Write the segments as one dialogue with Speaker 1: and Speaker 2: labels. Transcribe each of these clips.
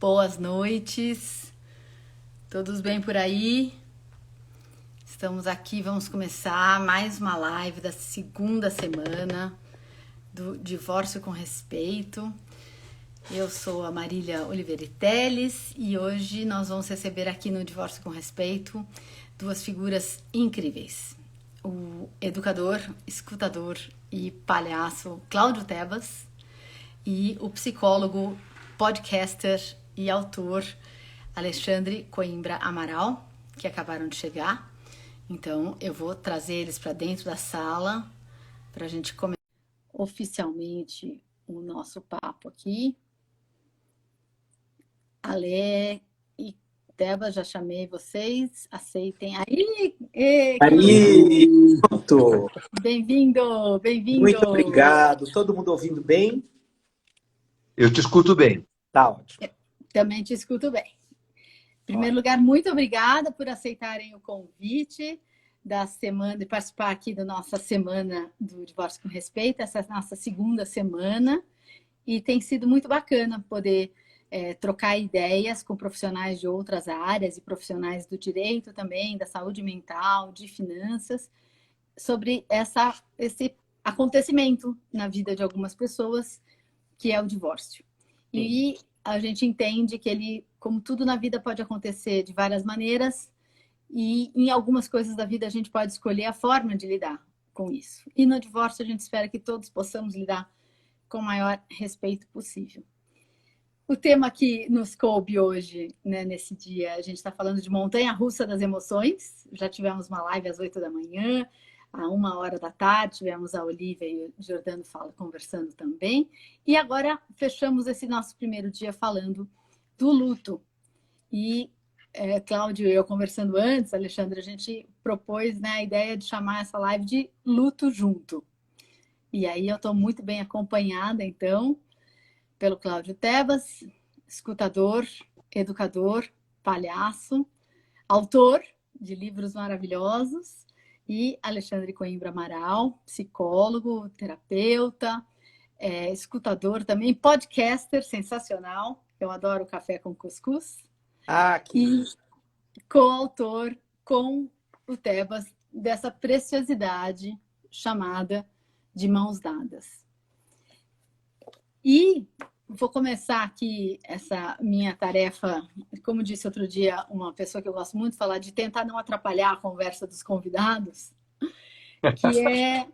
Speaker 1: Boas noites, todos bem por aí? Estamos aqui, vamos começar mais uma live da segunda semana do Divórcio com Respeito. Eu sou a Marília Oliveira Teles e hoje nós vamos receber aqui no Divórcio com Respeito duas figuras incríveis. O educador, escutador e palhaço Cláudio Tebas e o psicólogo, podcaster e autor Alexandre Coimbra Amaral, que acabaram de chegar. Então eu vou trazer eles para dentro da sala para a gente começar oficialmente o nosso papo aqui. Ale e Tebas, já chamei vocês, aceitem aí.
Speaker 2: Aí, pronto.
Speaker 1: Bem-vindo, bem-vindo.
Speaker 2: Muito obrigado. Todo mundo ouvindo bem?
Speaker 3: Eu te escuto bem.
Speaker 2: Tá ótimo.
Speaker 1: Também te escuto bem. Em primeiro lugar, muito obrigada por aceitarem o convite da semana, de participar aqui da nossa semana do Divórcio com Respeito, essa é a nossa segunda semana, e tem sido muito bacana poder trocar ideias com profissionais de outras áreas e profissionais do direito também, da saúde mental, de finanças, sobre esse acontecimento na vida de algumas pessoas, que é o divórcio. E a gente entende que ele, como tudo na vida, pode acontecer de várias maneiras e em algumas coisas da vida a gente pode escolher a forma de lidar com isso. E no divórcio a gente espera que todos possamos lidar com o maior respeito possível. O tema que nos coube hoje, né, nesse dia, a gente está falando de montanha-russa das emoções. Já tivemos uma live às 8 da manhã, à 1h da tarde, tivemos a Olivia e o Jordano conversando também. E agora fechamos esse nosso primeiro dia falando do luto. E Cláudio e eu conversando antes, Alexandre, a gente propôs, né, a ideia de chamar essa live de Luto Junto. E aí eu estou muito bem acompanhada, então, pelo Cláudio Tebas, escutador, educador, palhaço, autor de livros maravilhosos, e Alexandre Coimbra Amaral, psicólogo, terapeuta, escutador também, podcaster sensacional, eu adoro café com cuscuz, e coautor com o Tebas dessa preciosidade chamada De Mãos Dadas. E vou começar aqui essa minha tarefa, como disse outro dia uma pessoa que eu gosto muito de falar, de tentar não atrapalhar a conversa dos convidados, que é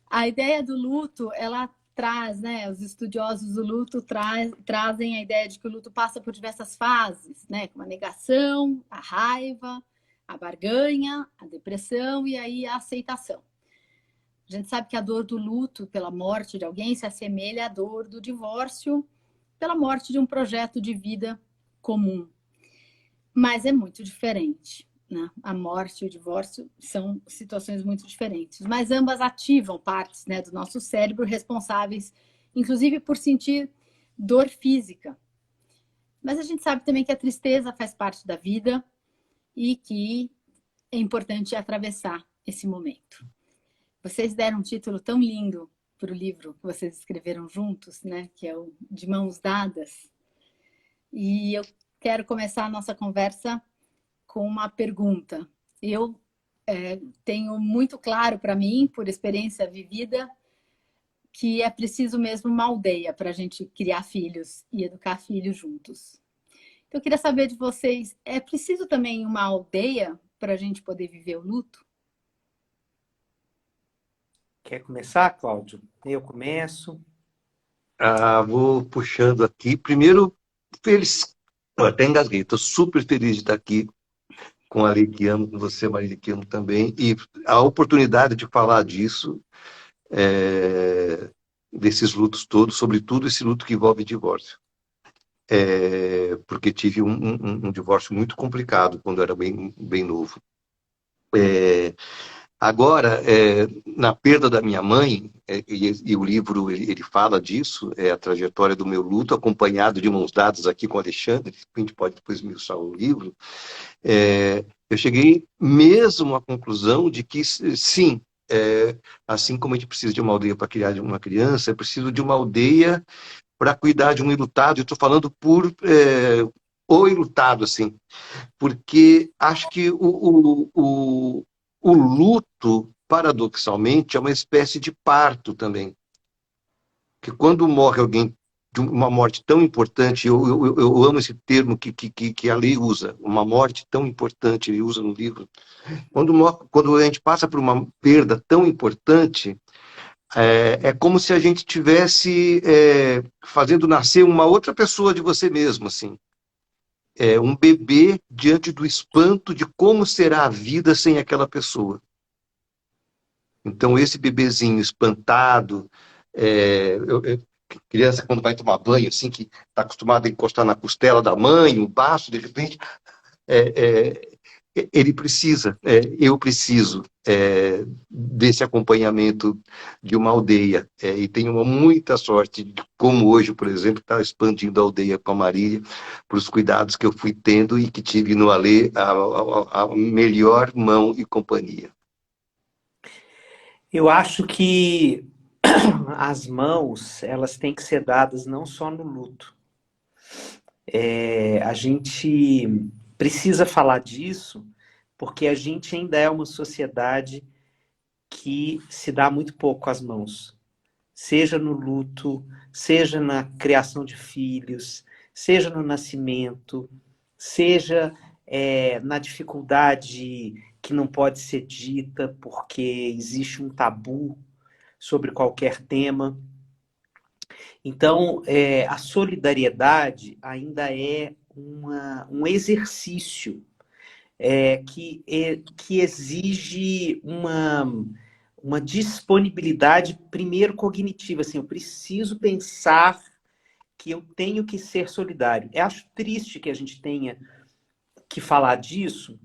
Speaker 1: a ideia do luto, ela traz, né, os estudiosos do luto trazem a ideia de que o luto passa por diversas fases, né, como a negação, a raiva, a barganha, a depressão e aí a aceitação. A gente sabe que a dor do luto pela morte de alguém se assemelha à dor do divórcio pela morte de um projeto de vida comum. Mas é muito diferente, né? A morte e o divórcio são situações muito diferentes. Mas ambas ativam partes, né, do nosso cérebro responsáveis, inclusive por sentir dor física. Mas a gente sabe também que a tristeza faz parte da vida e que é importante atravessar esse momento. Vocês deram um título tão lindo para o livro que vocês escreveram juntos, né? Que é o De Mãos Dadas. E eu quero começar a nossa conversa com uma pergunta. Eu tenho muito claro para mim, por experiência vivida, que é preciso mesmo uma aldeia para a gente criar filhos e educar filhos juntos. Então, eu queria saber de vocês, é preciso também uma aldeia para a gente poder viver o luto?
Speaker 2: Quer começar, Cláudio? Eu começo.
Speaker 3: Vou puxando aqui. Primeiro, feliz. Eu até engasguei. Estou super feliz de estar aqui com a Lei que amo, com você, Marília, que amo também. E a oportunidade de falar disso, desses lutos todos, sobretudo esse luto que envolve divórcio. Porque tive um divórcio muito complicado quando era bem novo. Agora, na perda da minha mãe, e o livro ele fala disso, é a trajetória do meu luto, acompanhado de mãos dadas aqui com o Alexandre, a gente pode depois me mostrar o livro, eu cheguei mesmo à conclusão de que, sim, assim como a gente precisa de uma aldeia para criar uma criança, é preciso de uma aldeia para cuidar de um enlutado. Eu estou falando por o enlutado, assim, porque acho que o luto, paradoxalmente, é uma espécie de parto também. Que quando morre alguém de uma morte tão importante, eu amo esse termo que a lei usa, uma morte tão importante, ele usa no livro. Quando a gente passa por uma perda tão importante, é como se a gente tivesse fazendo nascer uma outra pessoa de você mesmo, assim. Um bebê diante do espanto de como será a vida sem aquela pessoa. Então, esse bebezinho espantado, criança quando vai tomar banho, assim, que está acostumada a encostar na costela da mãe, o baço, de repente, é, é, ele precisa, eu preciso desse acompanhamento de uma aldeia. E tenho muita sorte, de como hoje, por exemplo, está expandindo a aldeia com a Marília, para os cuidados que eu fui tendo e que tive no Alê a melhor mão e companhia.
Speaker 2: Eu acho que as mãos, elas têm que ser dadas não só no luto. A gente precisa falar disso porque a gente ainda é uma sociedade que se dá muito pouco às mãos. Seja no luto, seja na criação de filhos, seja no nascimento, seja na dificuldade que não pode ser dita porque existe um tabu sobre qualquer tema. Então, a solidariedade ainda é um exercício que exige uma disponibilidade, primeiro, cognitiva. Assim, eu preciso pensar que eu tenho que ser solidário. Eu acho triste que a gente tenha que falar disso,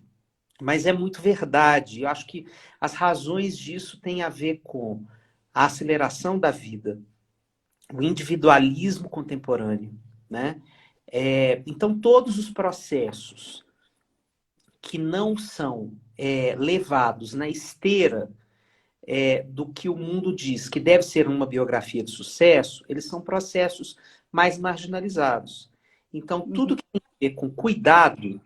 Speaker 2: mas é muito verdade. Eu acho que as razões disso têm a ver com a aceleração da vida, o individualismo contemporâneo, né? Então, todos os processos que não são levados na esteira do que o mundo diz que deve ser uma biografia de sucesso, eles são processos mais marginalizados. Então, tudo que tem a ver com cuidado,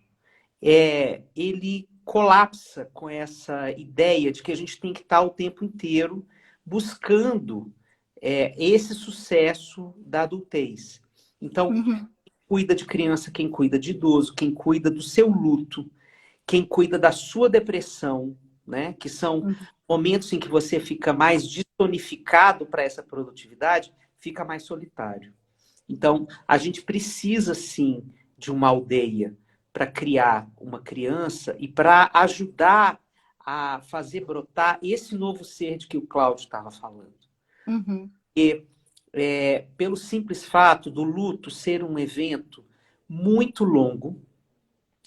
Speaker 2: ele colapsa com essa ideia de que a gente tem que estar o tempo inteiro buscando esse sucesso da adultez. Então, quem cuida de criança, quem cuida de idoso, quem cuida do seu luto, quem cuida da sua depressão, né? Que são momentos em que você fica mais destonificado para essa produtividade, fica mais solitário. Então, a gente precisa, sim, de uma aldeia para criar uma criança e para ajudar a fazer brotar esse novo ser de que o Cláudio estava falando. E, pelo simples fato do luto ser um evento muito longo,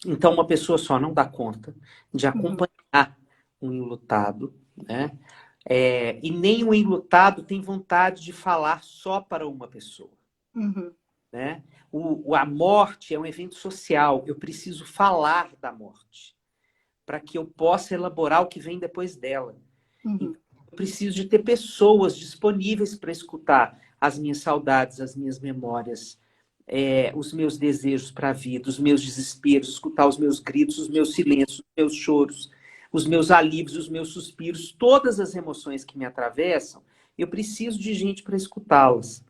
Speaker 2: então uma pessoa só não dá conta de acompanhar um enlutado, né? E nem o enlutado tem vontade de falar só para uma pessoa. Né? A morte é um evento social. Eu preciso falar da morte para que eu possa elaborar o que vem depois dela. Então, eu preciso de ter pessoas disponíveis para escutar as minhas saudades, as minhas memórias, os meus desejos para a vida, os meus desesperos, escutar os meus gritos, os meus silêncios, os meus choros, os meus alívios, os meus suspiros, todas as emoções que me atravessam, eu preciso de gente para escutá-las.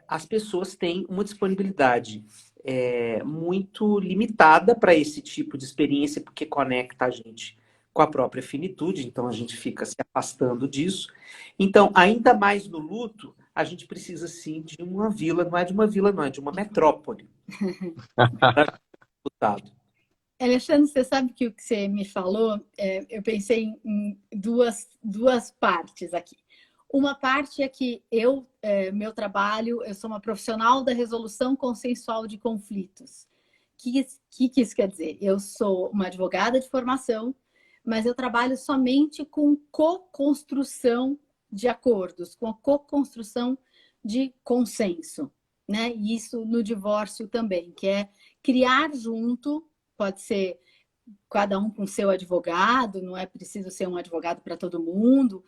Speaker 2: As pessoas têm uma disponibilidade muito limitada para esse tipo de experiência, porque conecta a gente com a própria finitude, então a gente fica se afastando disso. Então, ainda mais no luto, a gente precisa, sim, de uma vila, não é de uma vila, não, é de uma metrópole.
Speaker 1: Alexandre, você sabe que o que você me falou, eu pensei em duas partes aqui. Uma parte é que meu trabalho, eu sou uma profissional da resolução consensual de conflitos. O que isso quer dizer? Eu sou uma advogada de formação, mas eu trabalho somente com co-construção de acordos, com a co-construção de consenso, né? E isso no divórcio também, que é criar junto, pode ser cada um com seu advogado, não é preciso ser um advogado para todo mundo,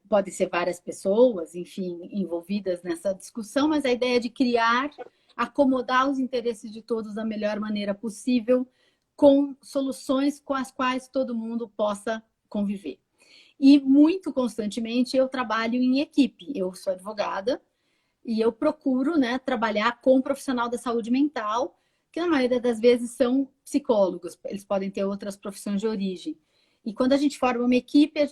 Speaker 1: pode ser várias pessoas, enfim, envolvidas nessa discussão, mas a ideia é de criar, acomodar os interesses de todos da melhor maneira possível, com soluções com as quais todo mundo possa conviver. E muito constantemente eu trabalho em equipe. Eu sou advogada e eu procuro, né, trabalhar com um profissional da saúde mental, que na maioria das vezes são psicólogos, eles podem ter outras profissões de origem. E quando a gente forma uma equipe,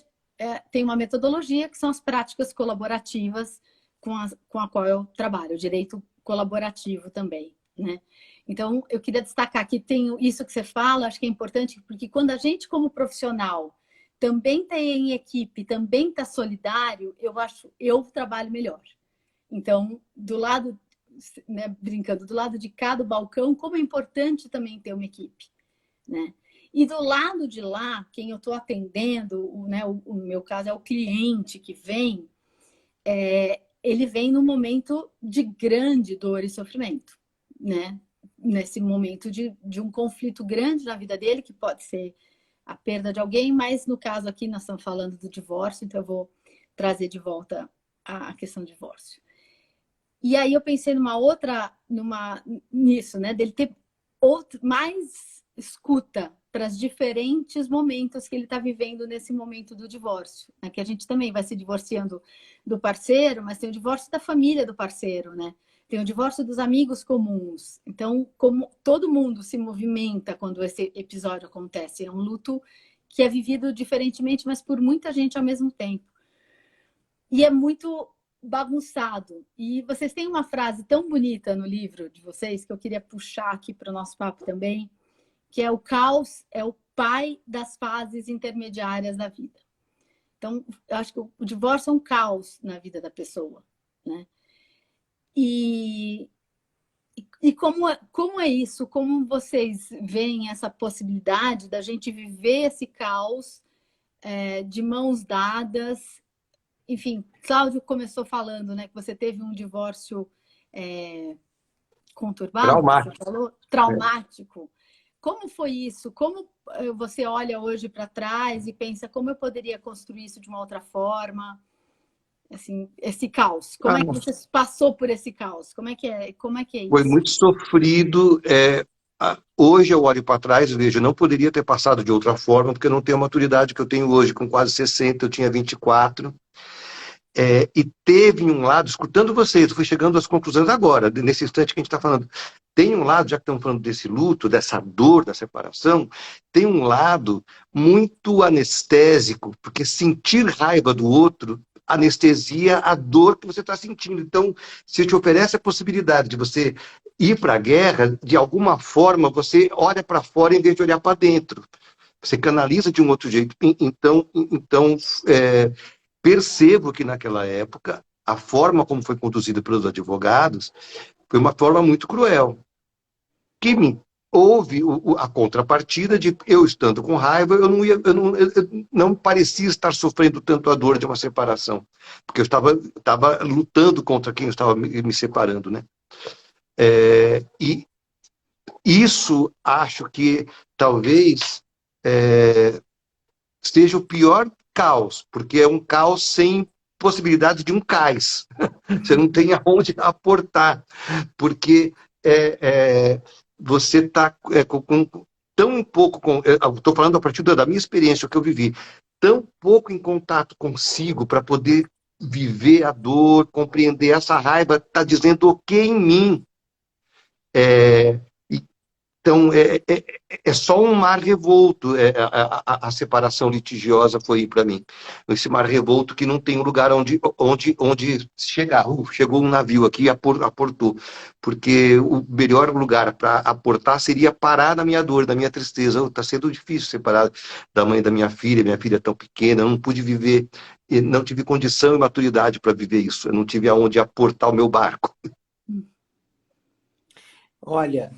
Speaker 1: tem uma metodologia que são as práticas colaborativas com a qual eu trabalho, o direito colaborativo também, né? Então, eu queria destacar que tem isso que você fala, acho que é importante, porque quando a gente, como profissional, também está em equipe, também está solidário, eu trabalho melhor. Então, do lado, né, brincando, do lado de cada balcão, como é importante também ter uma equipe, né? E do lado de lá, quem eu estou atendendo, né, o meu caso é o cliente que vem, ele vem num momento de grande dor e sofrimento, né? Nesse momento de um conflito grande na vida dele, que pode ser a perda de alguém, mas no caso aqui nós estamos falando do divórcio, então eu vou trazer de volta a questão do divórcio. E aí eu pensei nisso, né? Dele ter mais escuta para os diferentes momentos que ele está vivendo nesse momento do divórcio, né? Que a gente também vai se divorciando do parceiro, mas tem o divórcio da família do parceiro, né? Tem o divórcio dos amigos comuns. Então, como todo mundo se movimenta quando esse episódio acontece, é um luto que é vivido diferentemente, mas por muita gente ao mesmo tempo. E é muito bagunçado. E vocês têm uma frase tão bonita no livro de vocês, que eu queria puxar aqui para o nosso papo também, que é: o caos é o pai das fases intermediárias da vida. Então, eu acho que o divórcio é um caos na vida da pessoa, né? E como é isso? Como vocês veem essa possibilidade da gente viver esse caos de mãos dadas? Enfim, Cláudio começou falando, né, que você teve um divórcio conturbado, você falou, traumático. Como foi isso? Como você olha hoje para trás e pensa como eu poderia construir isso de uma outra forma? Assim, esse caos. Como é que você passou por esse caos? Como é que é isso?
Speaker 3: Foi muito sofrido. Hoje eu olho para trás e vejo, não poderia ter passado de outra forma, porque eu não tenho a maturidade que eu tenho hoje, com quase 60, eu tinha 24. E teve um lado, escutando vocês, eu fui chegando às conclusões agora, nesse instante que a gente está falando. Tem um lado, já que estamos falando desse luto, dessa dor da separação, tem um lado muito anestésico, porque sentir raiva do outro anestesia a dor que você está sentindo. Então, se te oferece a possibilidade de você ir para a guerra, de alguma forma você olha para fora em vez de olhar para dentro. Você canaliza de um outro jeito. Então percebo que naquela época a forma como foi conduzida pelos advogados foi uma forma muito cruel. Que houve a contrapartida de eu estando com raiva, eu não parecia estar sofrendo tanto a dor de uma separação, porque eu estava lutando contra quem eu estava me separando, né? E isso acho que talvez seja o pior caos, porque é um caos sem possibilidade de um cais. Você não tem aonde aportar, porque você está com tão pouco... Estou falando a partir da minha experiência, o que eu vivi, tão pouco em contato consigo para poder viver a dor, compreender essa raiva, está dizendo o que em mim. Então, é só um mar revolto. A separação litigiosa foi para mim. Esse mar revolto que não tem um lugar onde chegar. Chegou um navio aqui e aportou. Porque o melhor lugar para aportar seria parar na minha dor, na minha tristeza. Está sendo difícil separar da mãe da minha filha é tão pequena, eu não pude viver, não tive condição e maturidade para viver isso. Eu não tive aonde aportar o meu barco.
Speaker 2: Olha,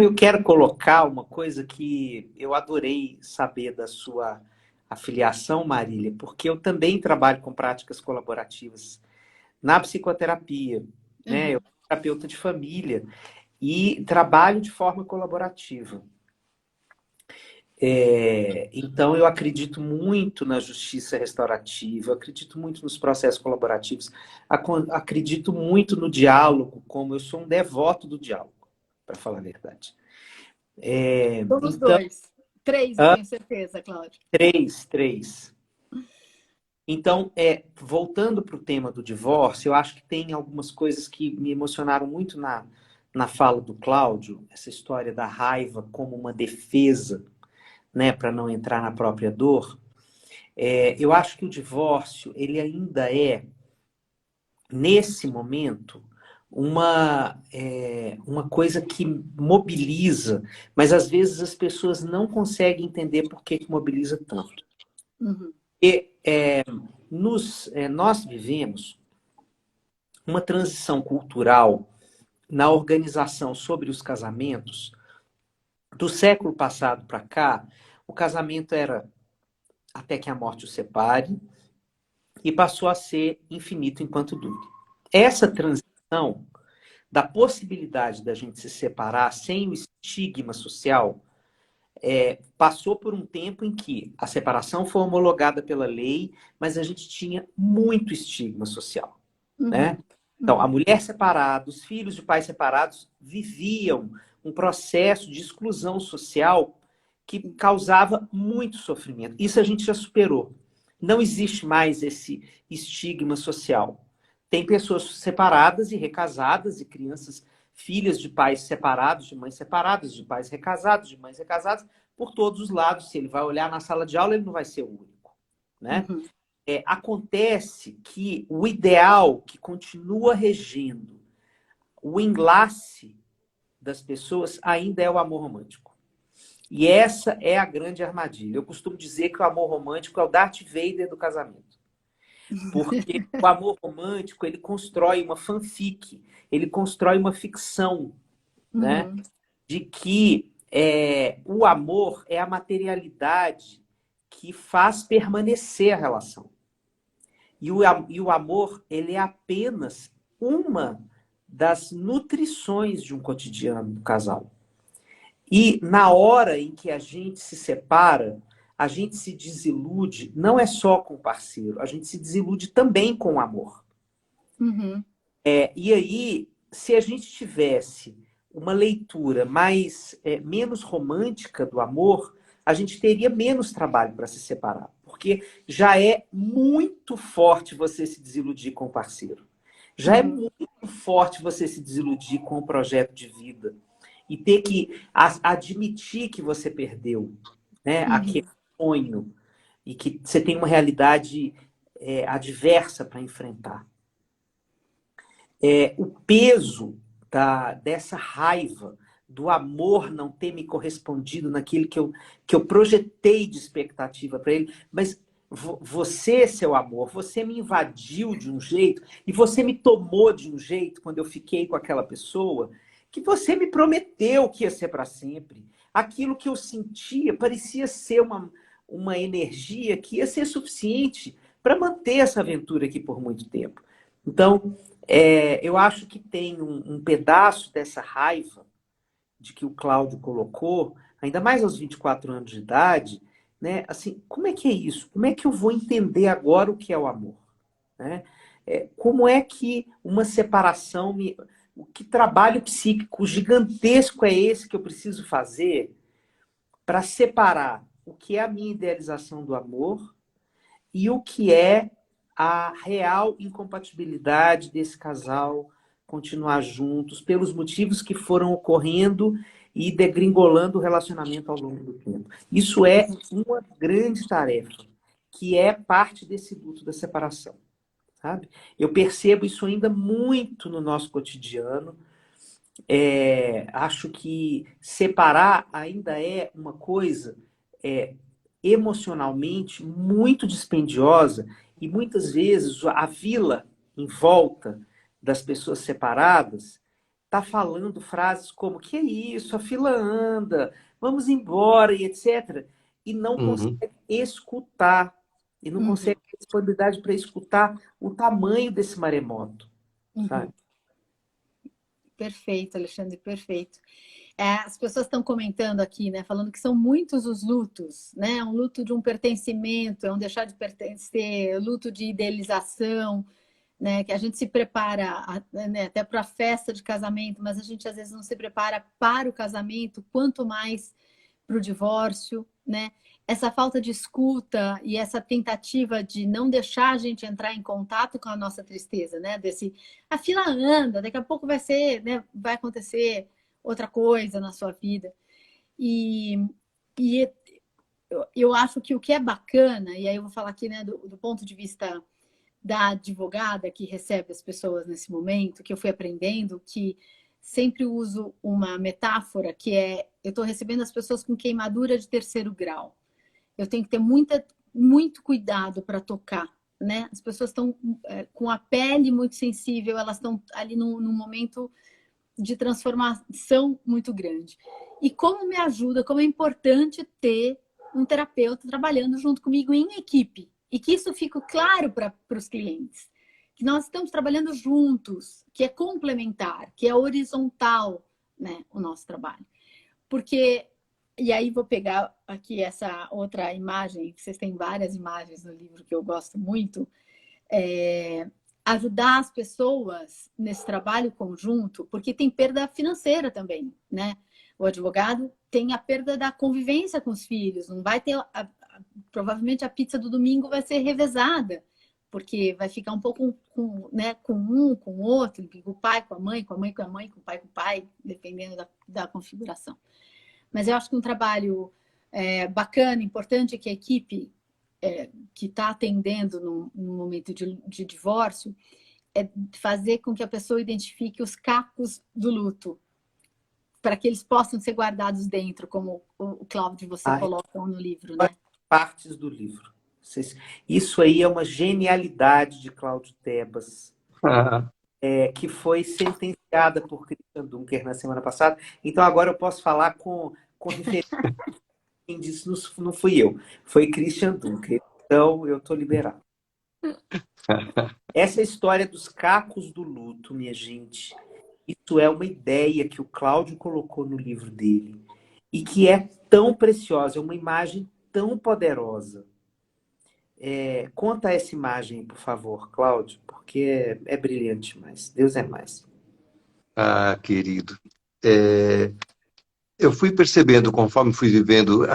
Speaker 2: eu quero colocar uma coisa que eu adorei saber da sua afiliação, Marília, porque eu também trabalho com práticas colaborativas na psicoterapia, né? Eu sou terapeuta de família e trabalho de forma colaborativa. Então, eu acredito muito na justiça restaurativa, eu acredito muito nos processos colaborativos, acredito muito no diálogo, como eu sou um devoto do diálogo, para falar a verdade.
Speaker 1: Somos
Speaker 2: Então,
Speaker 1: dois. Três, eu tenho certeza, Cláudio.
Speaker 2: três. Então, voltando para o tema do divórcio, eu acho que tem algumas coisas que me emocionaram muito na fala do Cláudio, essa história da raiva como uma defesa, né, para não entrar na própria dor. Eu acho que o divórcio, ele ainda nesse momento, uma coisa que mobiliza, mas às vezes as pessoas não conseguem entender por que mobiliza tanto.
Speaker 1: Uhum.
Speaker 2: Nós vivemos uma transição cultural na organização sobre os casamentos. Do século passado para cá, o casamento era até que a morte o separe e passou a ser infinito enquanto dure. Essa transição da possibilidade da gente se separar sem o estigma social passou por um tempo em que a separação foi homologada pela lei, mas a gente tinha muito estigma social, né? Então, a mulher separada, os filhos de pais separados viviam um processo de exclusão social que causava muito sofrimento. Isso a gente já superou. Não existe mais esse estigma social. Tem pessoas separadas e recasadas e crianças, filhas de pais separados, de mães separadas, de pais recasados, de mães recasadas, por todos os lados. Se ele vai olhar na sala de aula, ele não vai ser o único, né? Acontece que o ideal que continua regendo o enlace das pessoas ainda é o amor romântico. E essa é a grande armadilha. Eu costumo dizer que o amor romântico é o Darth Vader do casamento. Porque o amor romântico, ele constrói uma fanfic, ele constrói uma ficção, né? De que o amor é a materialidade que faz permanecer a relação. E o amor, ele é apenas uma das nutrições de um cotidiano do casal. E na hora em que a gente se separa, a gente se desilude, não é só com o parceiro, a gente se desilude também com o amor. E aí, se a gente tivesse uma leitura menos romântica do amor, a gente teria menos trabalho para se separar. Porque já é muito forte você se desiludir com o parceiro. Já é muito forte você se desiludir com o projeto de vida. E ter que admitir que você perdeu, né, aquele sonho. E que você tem uma realidade adversa para enfrentar. O peso dessa raiva, do amor não ter me correspondido naquilo que eu projetei de expectativa para ele, mas você, seu amor, você me invadiu de um jeito e você me tomou de um jeito quando eu fiquei com aquela pessoa, que você me prometeu que ia ser para sempre. Aquilo que eu sentia parecia ser uma energia que ia ser suficiente para manter essa aventura aqui por muito tempo. Então, eu acho que tem um pedaço dessa raiva de que o Cláudio colocou, ainda mais aos 24 anos de idade, né? Assim, como é que é isso? Como é que eu vou entender agora o que é o amor? Né? Como é que uma separação... Que trabalho psíquico gigantesco é esse que eu preciso fazer para separar o que é a minha idealização do amor e o que é a real incompatibilidade desse casal continuar juntos pelos motivos que foram ocorrendo e degringolando o relacionamento ao longo do tempo. Isso é uma grande tarefa, que é parte desse luto da separação, sabe? Eu percebo isso ainda muito no nosso cotidiano. Acho que separar ainda é uma coisa emocionalmente muito dispendiosa e muitas vezes a vila em volta das pessoas separadas está falando frases como que é isso, a fila anda, vamos embora e etc. E não consegue escutar, e não consegue ter disponibilidade para escutar o tamanho desse maremoto, sabe?
Speaker 1: Perfeito, Alexandre, perfeito. As pessoas estão comentando aqui, né? Falando que são muitos os lutos, né? Um luto de um pertencimento, é um deixar de pertencer, luto de idealização, né? Que a gente se prepara, né, até para a festa de casamento, mas a gente às vezes não se prepara para o casamento, quanto mais para o divórcio, né? Essa falta de escuta e essa tentativa de não deixar a gente entrar em contato com a nossa tristeza, né? A fila anda, daqui a pouco vai ser, né? Vai acontecer outra coisa na sua vida. E eu acho que o que é bacana, e aí eu vou falar aqui, né, do ponto de vista da advogada que recebe as pessoas nesse momento, que eu fui aprendendo, que sempre uso uma metáfora que é, eu estou recebendo as pessoas com queimadura de 3º grau. Eu tenho que ter muito cuidado para tocar, né? As pessoas estão com a pele muito sensível, elas estão ali num momento de transformação muito grande. E como me ajuda, como é importante ter um terapeuta trabalhando junto comigo em equipe. E que isso fique claro para os clientes. Que nós estamos trabalhando juntos, que é complementar, que é horizontal, né, o nosso trabalho. Porque, e aí vou pegar aqui essa outra imagem, vocês têm várias imagens no livro que eu gosto muito, ajudar as pessoas nesse trabalho conjunto, porque tem perda financeira também, né? O advogado tem a perda da convivência com os filhos, não vai ter... provavelmente a pizza do domingo vai ser revezada, porque vai ficar um pouco né, com um, com o outro, com o pai, com a mãe, com a mãe, com a mãe, com o pai, dependendo da configuração. Mas eu acho que um trabalho bacana, importante, que a equipe que está atendendo no momento de divórcio é fazer com que a pessoa identifique os cacos do luto, para que eles possam ser guardados dentro, como o Cláudio você coloca no livro, né?
Speaker 2: Partes do livro. Isso aí é uma genialidade de Cláudio Tebas, que foi sentenciada por Christian Dunker na semana passada. Então agora eu posso falar com referência. Quem disse não fui eu, foi Christian Dunker. Então eu estou liberado. Essa história dos cacos do luto, minha gente, isso é uma ideia que o Cláudio colocou no livro dele e que é tão preciosa, é uma imagem tão poderosa. Conta essa imagem, por favor, Cláudio, porque é brilhante demais. Deus é mais.
Speaker 3: Ah, querido. Eu fui percebendo, conforme fui vivendo...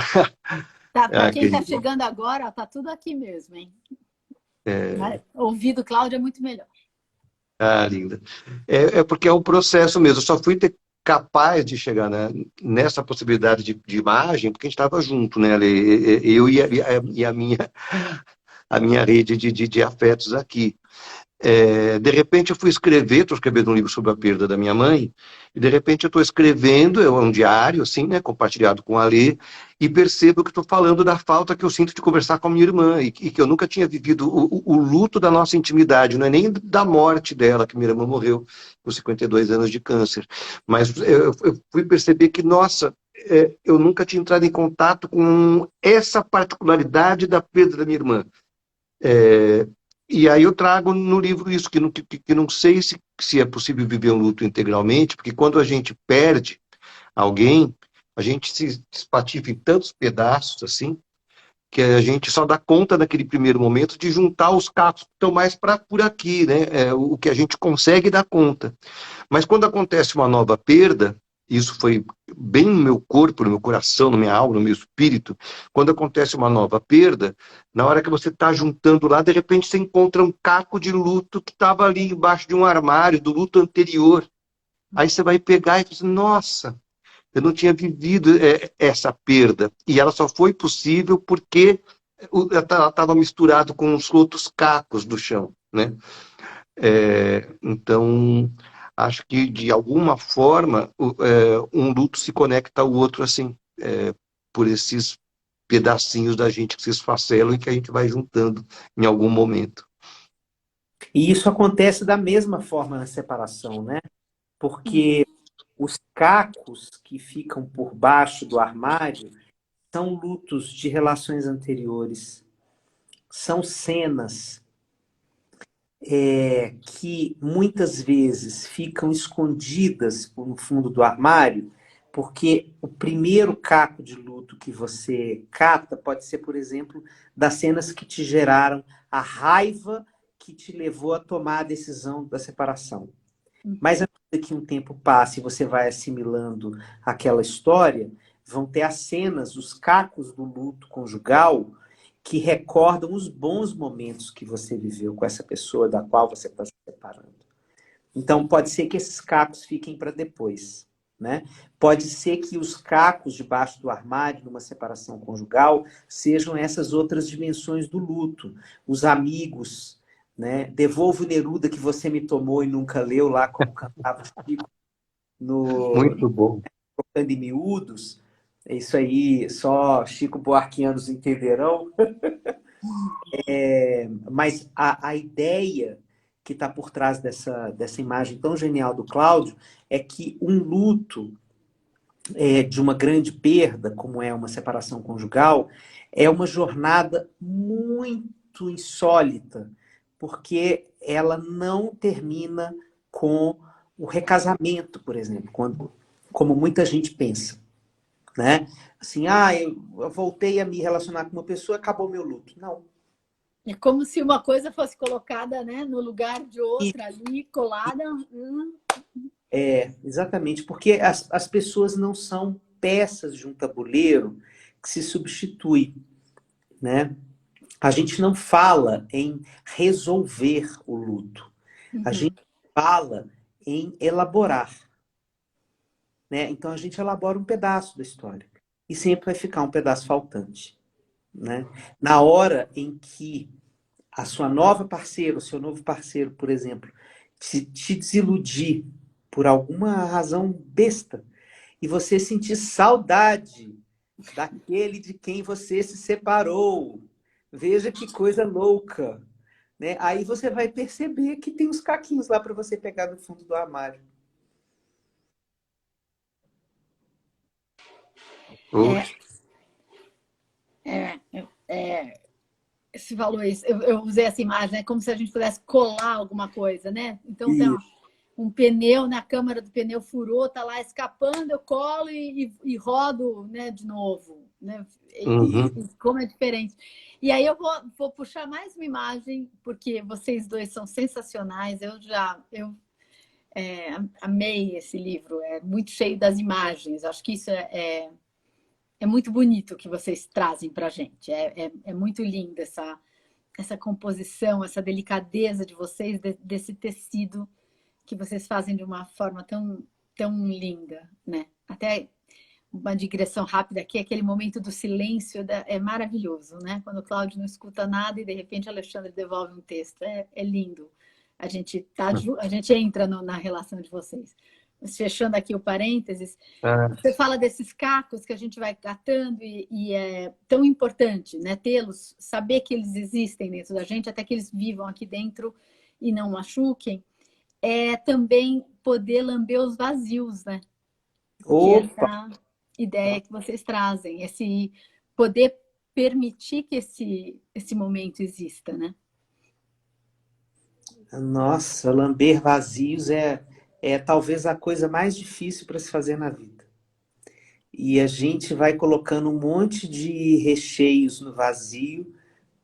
Speaker 1: Para quem está chegando agora, está tudo aqui mesmo, hein? Ouvir do Cláudio é muito melhor.
Speaker 3: Ah, linda. Porque é um processo mesmo. Eu só fui ter capaz de chegar, né, nessa possibilidade de imagem, porque a gente estava junto, né? Eu e a minha rede de afetos aqui. De repente eu fui estou escrevendo um livro sobre a perda da minha mãe, e de repente eu estou escrevendo, é um diário, assim, né, compartilhado com a Lê, e percebo que estou falando da falta que eu sinto de conversar com a minha irmã, e que eu nunca tinha vivido o luto da nossa intimidade, não é nem da morte dela, que minha irmã morreu com 52 anos de câncer, mas eu fui perceber que, nossa, eu nunca tinha entrado em contato com essa particularidade da perda da minha irmã. E aí eu trago no livro isso, que não sei se é possível viver um luto integralmente, porque quando a gente perde alguém, a gente se espatifa em tantos pedaços, assim, que a gente só dá conta naquele primeiro momento de juntar os cacos que estão mais por aqui, né? O que a gente consegue dar conta. Mas quando acontece uma nova perda, isso foi bem no meu corpo, no meu coração, na minha alma, no meu espírito, quando acontece uma nova perda, na hora que você está juntando lá, de repente você encontra um caco de luto que estava ali embaixo de um armário, do luto anterior. Aí você vai pegar e diz, nossa, eu não tinha vivido essa perda. E ela só foi possível porque ela estava misturada com os outros cacos do chão, né? Então, acho que, de alguma forma, um luto se conecta ao outro, assim, por esses pedacinhos da gente que se esfacelam e que a gente vai juntando em algum momento.
Speaker 2: E isso acontece da mesma forma na separação, né? Porque os cacos que ficam por baixo do armário são lutos de relações anteriores. São cenas que muitas vezes ficam escondidas no fundo do armário Porque o primeiro caco de luto que você cata pode ser, por exemplo, das cenas que te geraram a raiva que te levou a tomar a decisão da separação. Mas à medida que um tempo passa e você vai assimilando aquela história, vão ter as cenas, os cacos do luto conjugal que recordam os bons momentos que você viveu com essa pessoa da qual você está se separando. Então, pode ser que esses cacos fiquem para depois, né? Pode ser que os cacos debaixo do armário, numa separação conjugal, sejam essas outras dimensões do luto. Os amigos, né? Devolvo Neruda que você me tomou e nunca leu, lá como cantava o Chico no
Speaker 3: Muito bom.
Speaker 2: Trocando em Miúdos. É isso aí, só Chico Buarquianos entenderão. Mas a ideia que está por trás dessa imagem tão genial do Cláudio é que um luto de uma grande perda, como é uma separação conjugal, é uma jornada muito insólita, porque ela não termina com o recasamento, por exemplo, como muita gente pensa, né? Assim, eu voltei a me relacionar com uma pessoa, acabou meu luto. Não.
Speaker 1: É como se uma coisa fosse colocada, né, no lugar de
Speaker 2: E
Speaker 1: outra ali, colada.
Speaker 2: exatamente, porque as pessoas não são peças de um tabuleiro que se substitui, né? A gente não fala em resolver o luto. A gente fala em elaborar, né? Então a gente elabora um pedaço da história e sempre vai ficar um pedaço faltante, né? Na hora em que a sua nova parceira, o seu novo parceiro, por exemplo, te desiludir por alguma razão besta e você sentir saudade daquele de quem você se separou. Veja que coisa louca, né? Aí você vai perceber que tem uns caquinhos lá para você pegar no fundo do armário.
Speaker 1: Você falou isso, eu usei essa imagem, é como se a gente pudesse colar alguma coisa, né? Então tem um pneu na câmara do pneu furou, tá lá escapando, eu colo e rodo, né, de novo, né? E como é diferente. E aí eu vou puxar mais uma imagem, porque vocês dois são sensacionais. Eu amei esse livro, é muito cheio das imagens. Acho que isso é muito bonito que vocês trazem para a gente. É muito linda essa composição, essa delicadeza de vocês, desse tecido que vocês fazem de uma forma tão, tão linda, né? Até uma digressão rápida aqui, aquele momento do silêncio é maravilhoso, né? Quando o Cláudio não escuta nada e de repente Alexandre devolve um texto. É lindo. A gente entra na relação de vocês. Mas fechando aqui o parênteses, você fala desses cacos que a gente vai catando e é tão importante, né? Tê-los, saber que eles existem dentro da gente, até que eles vivam aqui dentro e não machuquem. É também poder lamber os vazios, né? Que é essa ideia que vocês trazem, esse poder permitir que esse momento exista, né?
Speaker 2: Nossa, lamber vazios é talvez a coisa mais difícil para se fazer na vida. E a gente vai colocando um monte de recheios no vazio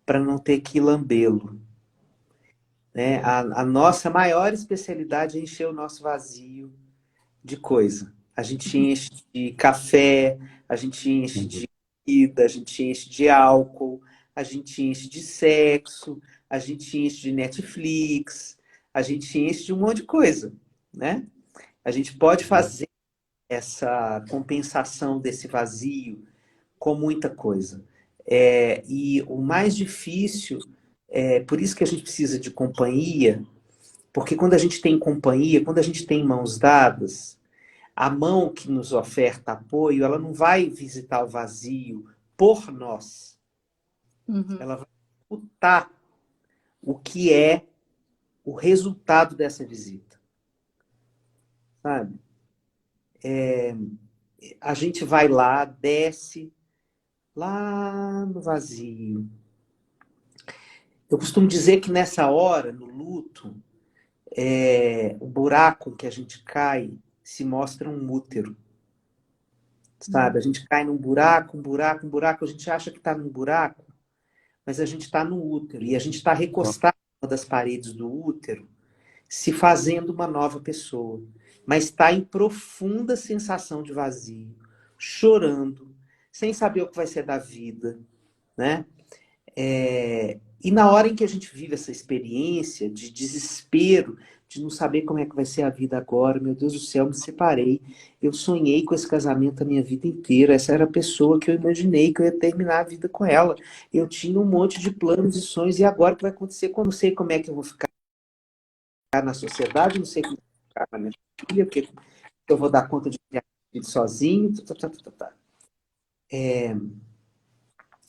Speaker 2: para não ter que lambê-lo, né? A nossa maior especialidade é encher o nosso vazio de coisa. A gente enche de café, a gente enche de comida, a gente enche de álcool, a gente enche de sexo, a gente enche de Netflix, a gente enche de um monte de coisa, né? A gente pode fazer essa compensação desse vazio com muita coisa. E o mais difícil, por isso que a gente precisa de companhia, porque quando a gente tem companhia, quando a gente tem mãos dadas, a mão que nos oferta apoio, ela não vai visitar o vazio por nós. Ela vai escutar o que é o resultado dessa visita. Sabe? A gente vai lá, desce lá no vazio. Eu costumo dizer que nessa hora, no luto, o buraco em que a gente cai se mostra um útero. sabe? A gente cai num buraco, um buraco, um buraco, a gente acha que está num buraco, mas a gente está no útero, e a gente está recostado em uma das paredes do útero, se fazendo uma nova pessoa, mas está em profunda sensação de vazio, chorando, sem saber o que vai ser da vida, né? E na hora em que a gente vive essa experiência de desespero, de não saber como é que vai ser a vida agora, meu Deus do céu, me separei, eu sonhei com esse casamento a minha vida inteira, essa era a pessoa que eu imaginei que eu ia terminar a vida com ela, eu tinha um monte de planos e sonhos, e agora o que vai acontecer? Quando eu não sei como é que eu vou ficar na sociedade, não sei como eu vou ficar com a minha família, porque eu vou dar conta de criar filho sozinho,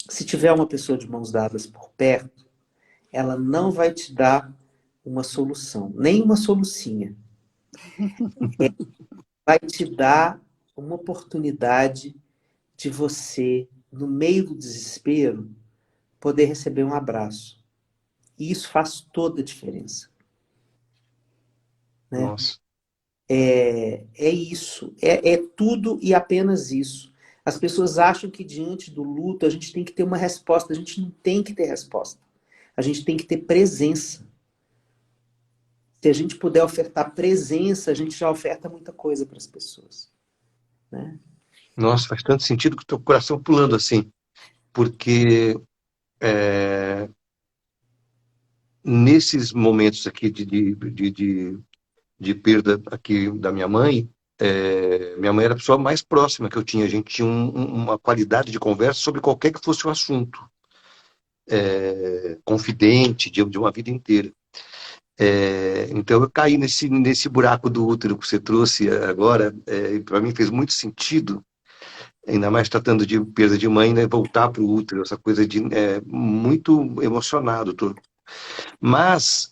Speaker 2: Se tiver uma pessoa de mãos dadas por perto, ela não vai te dar uma solução, nem uma solucinha. Vai te dar uma oportunidade de você, no meio do desespero, poder receber um abraço. E isso faz toda a diferença. Né?
Speaker 3: Nossa.
Speaker 2: É isso, é tudo e apenas isso. As pessoas acham que diante do luto a gente tem que ter uma resposta. A gente não tem que ter resposta. A gente tem que ter presença. Se a gente puder ofertar presença, a gente já oferta muita coisa para as pessoas. Né?
Speaker 3: Nossa, faz tanto sentido que o teu coração pulando assim. Porque nesses momentos aqui de perda aqui da minha mãe era a pessoa mais próxima que eu tinha. A gente tinha uma qualidade de conversa sobre qualquer que fosse o assunto. Confidente, de uma vida inteira. Então eu caí nesse buraco do útero que você trouxe agora, e para mim fez muito sentido, ainda mais tratando de perda de mãe, né, voltar para o útero, essa coisa de muito emocionado. Mas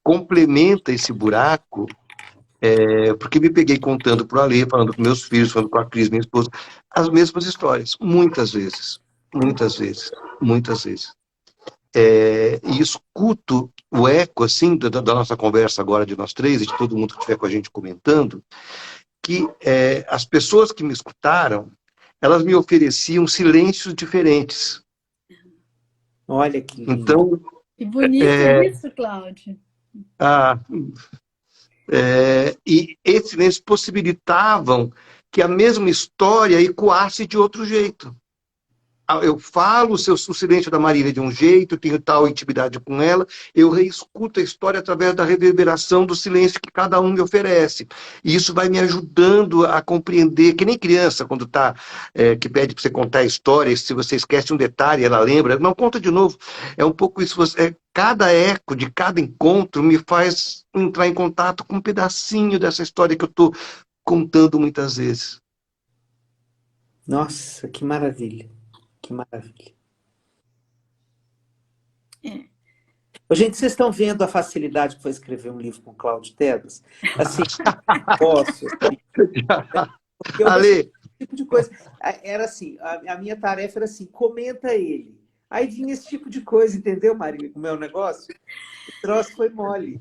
Speaker 3: complementa esse buraco, porque me peguei contando para o Alê, falando com meus filhos, falando com a Cris, minha esposa, as mesmas histórias, muitas vezes, muitas vezes, muitas vezes. E escuto o eco, assim, da nossa conversa agora de nós três, e de todo mundo que estiver com a gente comentando, que as pessoas que me escutaram, elas me ofereciam silêncios diferentes.
Speaker 2: Olha que lindo.
Speaker 3: Então,
Speaker 1: Que bonito isso, Cláudio.
Speaker 3: a, e esses silêncios possibilitavam que a mesma história ecoasse de outro jeito. Eu falo o silêncio da Marília de um jeito, eu tenho tal intimidade com ela, eu reescuto a história através da reverberação do silêncio que cada um me oferece. E isso vai me ajudando a compreender, que nem criança, quando que pede para você contar a história, e se você esquece um detalhe, ela lembra, não, conta de novo. É um pouco isso, cada eco de cada encontro me faz entrar em contato com um pedacinho dessa história que eu estou contando muitas vezes.
Speaker 2: Nossa, que maravilha. Que maravilha. Gente, vocês estão vendo a facilidade que foi escrever um livro com Cláudio Tebas? Assim, posso. Porque eu recebi esse tipo de coisa. Era assim, a minha tarefa era assim, comenta ele. Aí vinha esse tipo de coisa, entendeu, Marília, com o meu negócio? O troço foi mole.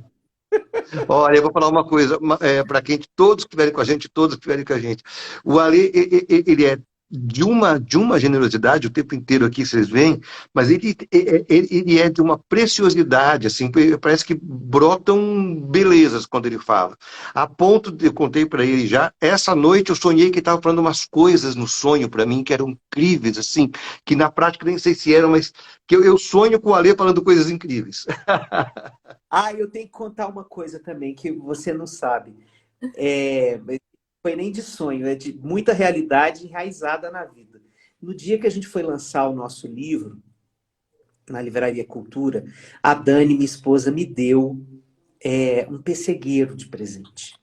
Speaker 3: Olha, eu vou falar uma coisa, para todos que estiverem com a gente, todos que estiverem com a gente. O Alê, ele é de uma generosidade o tempo inteiro aqui, vocês veem, mas ele é de uma preciosidade, assim, parece que brotam belezas quando ele fala. A ponto de, eu contei para ele já, essa noite eu sonhei que ele estava falando umas coisas no sonho para mim que eram incríveis, assim, que na prática nem sei se eram, mas que eu sonho com o Alê falando coisas incríveis.
Speaker 2: Eu tenho que contar uma coisa também que você não sabe. Foi nem de sonho, é de muita realidade enraizada na vida. No dia que a gente foi lançar o nosso livro, na Livraria Cultura, a Dani, minha esposa, me deu um pessegueiro de presente.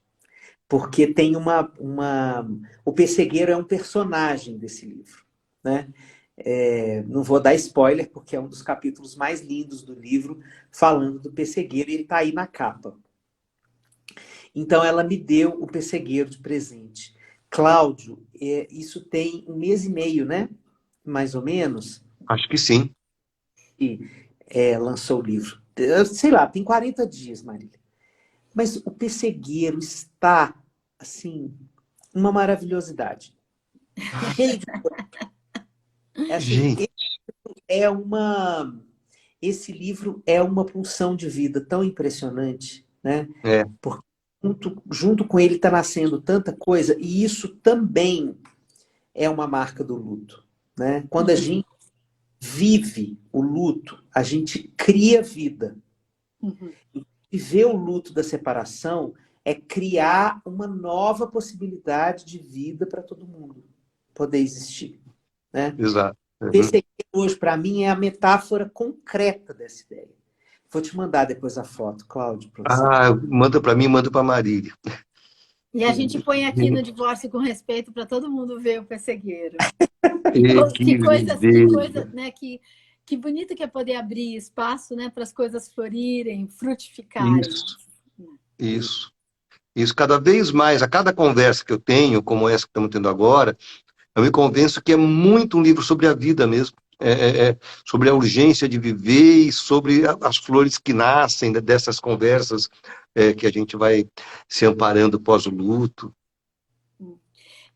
Speaker 2: Porque tem O pessegueiro é um personagem desse livro, né? Não vou dar spoiler, porque é um dos capítulos mais lindos do livro, falando do pessegueiro, e ele está aí na capa. Então, ela me deu o pessegueiro de presente. Cláudio, isso tem 1 mês e meio, né? Mais ou menos.
Speaker 3: Acho que sim.
Speaker 2: E lançou o livro. Sei lá, tem 40 dias, Marília. Mas o pessegueiro está, assim, uma maravilhosidade. Cheio de coisa. Assim,
Speaker 3: Gente,
Speaker 2: esse livro é uma pulsão de vida tão impressionante, né?
Speaker 3: é,
Speaker 2: Porque junto com ele está nascendo tanta coisa, e isso também é uma marca do luto, né? Quando a gente vive o luto, a gente cria vida.
Speaker 1: Uhum.
Speaker 2: Viver o luto da separação é criar uma nova possibilidade de vida para todo mundo poder existir, né?
Speaker 3: exato. Uhum.
Speaker 2: Esse aqui hoje, para mim, é a metáfora concreta dessa ideia. Vou te mandar depois a foto, Cláudio, para você.
Speaker 3: Manda para mim, manda para Marília.
Speaker 1: E a gente põe aqui no Divórcio com Respeito para todo mundo ver o pessegueiro.
Speaker 3: Que
Speaker 1: Que coisa,
Speaker 3: lindeza.
Speaker 1: né? Que bonito que é poder abrir espaço, né, para as coisas florirem, frutificarem.
Speaker 3: Isso, isso. Isso, cada vez mais, a cada conversa que eu tenho, como essa que estamos tendo agora, eu me convenço que é muito um livro sobre a vida mesmo. Sobre a urgência de viver e sobre as flores que nascem dessas conversas que a gente vai se amparando pós o luto.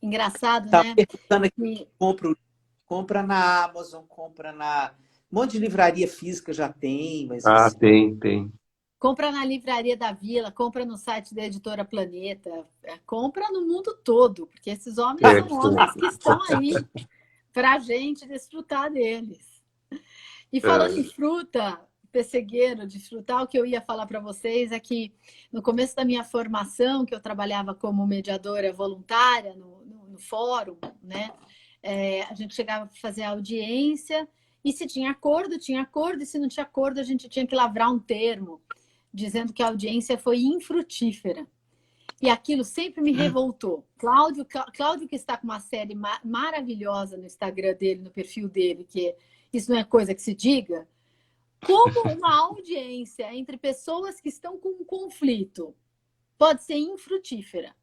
Speaker 1: Engraçado,
Speaker 2: Tá
Speaker 1: né?
Speaker 2: perguntando aqui, compra na Amazon, compra na... Um monte de livraria física já tem, mas assim,
Speaker 3: Tem.
Speaker 1: Compra na Livraria da Vila, compra no site da Editora Planeta, compra no mundo todo, porque esses homens são homens que estão aí para a gente desfrutar deles. E falando em fruta, pessegueiro, desfrutar, o que eu ia falar para vocês é que no começo da minha formação, que eu trabalhava como mediadora voluntária no fórum, né? A gente chegava para fazer audiência e se tinha acordo, e se não tinha acordo, a gente tinha que lavrar um termo dizendo que a audiência foi infrutífera. E aquilo sempre me revoltou. Cláudio que está com uma série maravilhosa no Instagram dele, no perfil dele, que isso não é coisa que se diga, como uma audiência entre pessoas que estão com um conflito pode ser infrutífera.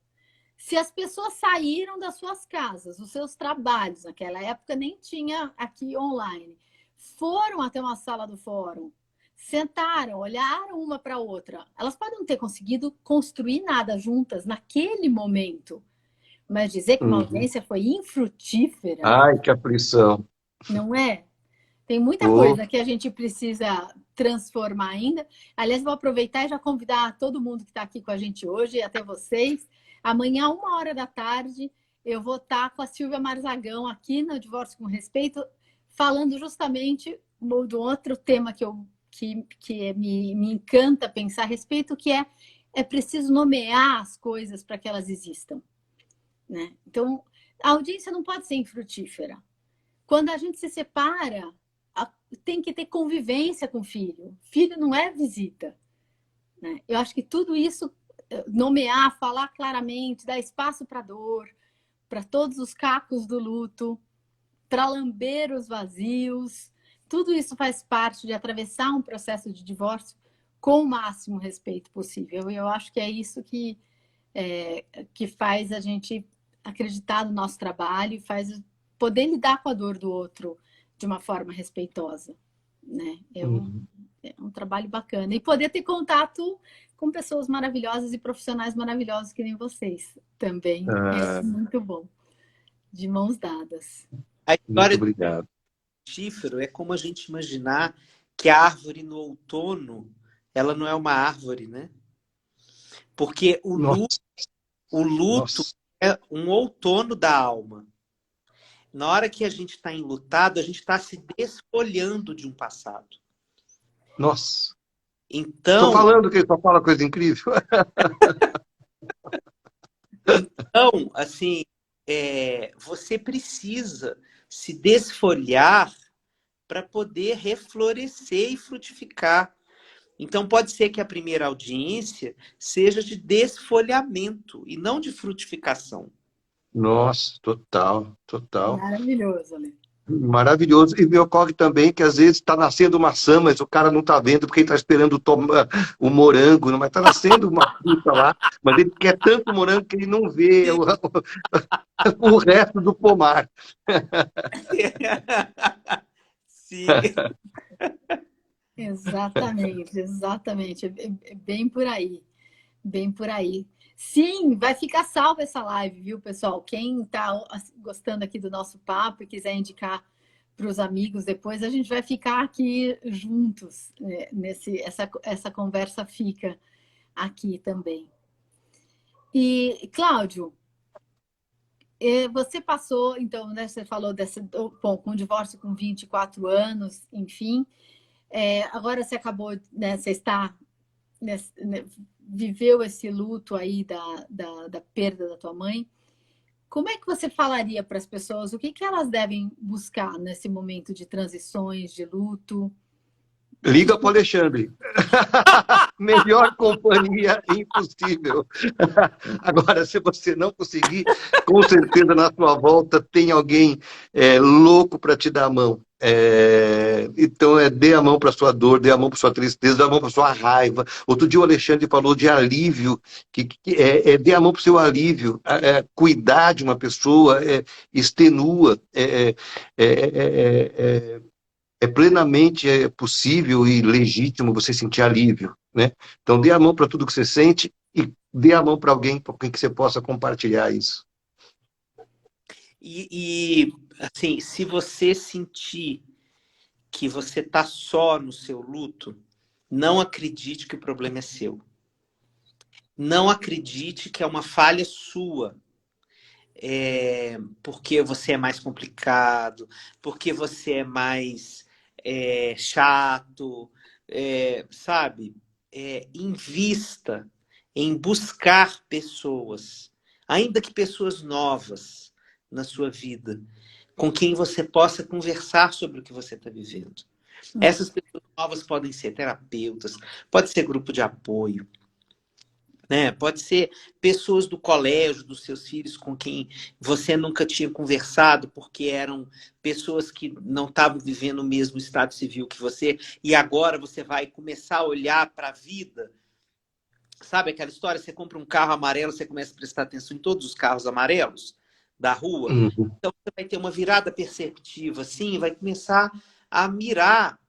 Speaker 1: Se as pessoas saíram das suas casas, dos seus trabalhos, naquela época nem tinha aqui online, foram até uma sala do fórum, sentaram, olharam uma para a outra. Elas podem não ter conseguido construir nada juntas naquele momento, mas dizer que uma audiência foi infrutífera,
Speaker 3: Ai, que aflição.
Speaker 1: não é? Tem muita coisa que a gente precisa transformar ainda. Aliás, vou aproveitar e já convidar todo mundo que está aqui com a gente hoje, e até vocês. Amanhã, 13h, eu vou estar com a Silvia Marzagão aqui no Divórcio com Respeito, falando justamente do outro tema que me encanta pensar a respeito, que é preciso nomear as coisas para que elas existam, né? Então, a audiência não pode ser infrutífera. Quando a gente se separa, tem que ter convivência com o filho. Filho não é visita, né? Eu acho que tudo isso, nomear, falar claramente, dar espaço para a dor, para todos os cacos do luto, para lamber os vazios, tudo isso faz parte de atravessar um processo de divórcio com o máximo respeito possível. E eu acho que é isso que faz a gente acreditar no nosso trabalho e faz poder lidar com a dor do outro de uma forma respeitosa, né? É um trabalho bacana. E poder ter contato com pessoas maravilhosas e profissionais maravilhosos que nem vocês também é muito bom. De mãos dadas.
Speaker 2: A
Speaker 3: Muito
Speaker 2: história
Speaker 3: obrigado.
Speaker 2: do frutífero é como a gente imaginar que a árvore no outono, ela não é uma árvore, né? Porque o luto
Speaker 3: Nossa.
Speaker 2: é um outono da alma. Na hora que a gente está enlutado, a gente está se desfolhando de um passado.
Speaker 3: Nossa.
Speaker 2: Então,
Speaker 3: Estou falando que ele só fala coisa incrível.
Speaker 2: então assim, você precisa se desfolhar para poder reflorescer e frutificar. Então, pode ser que a primeira audiência seja de desfolhamento e não de frutificação.
Speaker 3: Nossa, total.
Speaker 1: Maravilhoso, Ale.
Speaker 3: Maravilhoso. E me ocorre também que às vezes está nascendo maçã, mas o cara não está vendo porque ele está esperando o morango, mas está nascendo uma fruta lá, mas ele quer tanto morango que ele não vê o resto do pomar.
Speaker 2: Sim.
Speaker 1: Exatamente. É bem por aí. Bem por aí. Sim, vai ficar salva essa live, viu, pessoal? Quem está gostando aqui do nosso papo e quiser indicar para os amigos depois, a gente vai ficar aqui juntos, né, essa conversa fica aqui também. E, Cláudio, você passou, então, né, você falou bom, com o divórcio com 24 anos, enfim, agora você acabou, né, você está, né, viveu esse luto aí da perda da tua mãe. Como é que você falaria para as pessoas o que elas devem buscar nesse momento de transições, de luto?
Speaker 3: Liga para o Alexandre. Melhor companhia impossível. Agora, se você não conseguir, com certeza na sua volta tem alguém louco para te dar a mão. Então, dê a mão para sua dor, dê a mão para sua tristeza, dê a mão para sua raiva. Outro dia o Alexandre falou de alívio, dê a mão para o seu alívio. Cuidar de uma pessoa extenua, plenamente possível e legítimo você sentir alívio, né? Então, dê a mão para tudo que você sente e dê a mão para alguém com quem que você possa compartilhar isso.
Speaker 2: E assim, se você sentir que você está só no seu luto, não acredite que o problema é seu. Não acredite que é uma falha sua. Porque você é mais complicado, porque você é mais chato, sabe? Invista em buscar pessoas, ainda que pessoas novas na sua vida, com quem você possa conversar sobre o que você está vivendo. Essas pessoas novas podem ser terapeutas, pode ser grupo de apoio, né? Pode ser pessoas do colégio, dos seus filhos, com quem você nunca tinha conversado, porque eram pessoas que não estavam vivendo o mesmo estado civil que você, e agora você vai começar a olhar para a vida. Sabe aquela história? Você compra um carro amarelo, você começa a prestar atenção em todos os carros amarelos da rua.
Speaker 3: Uhum.
Speaker 2: Então você vai ter uma virada perceptiva, assim, vai começar a mirar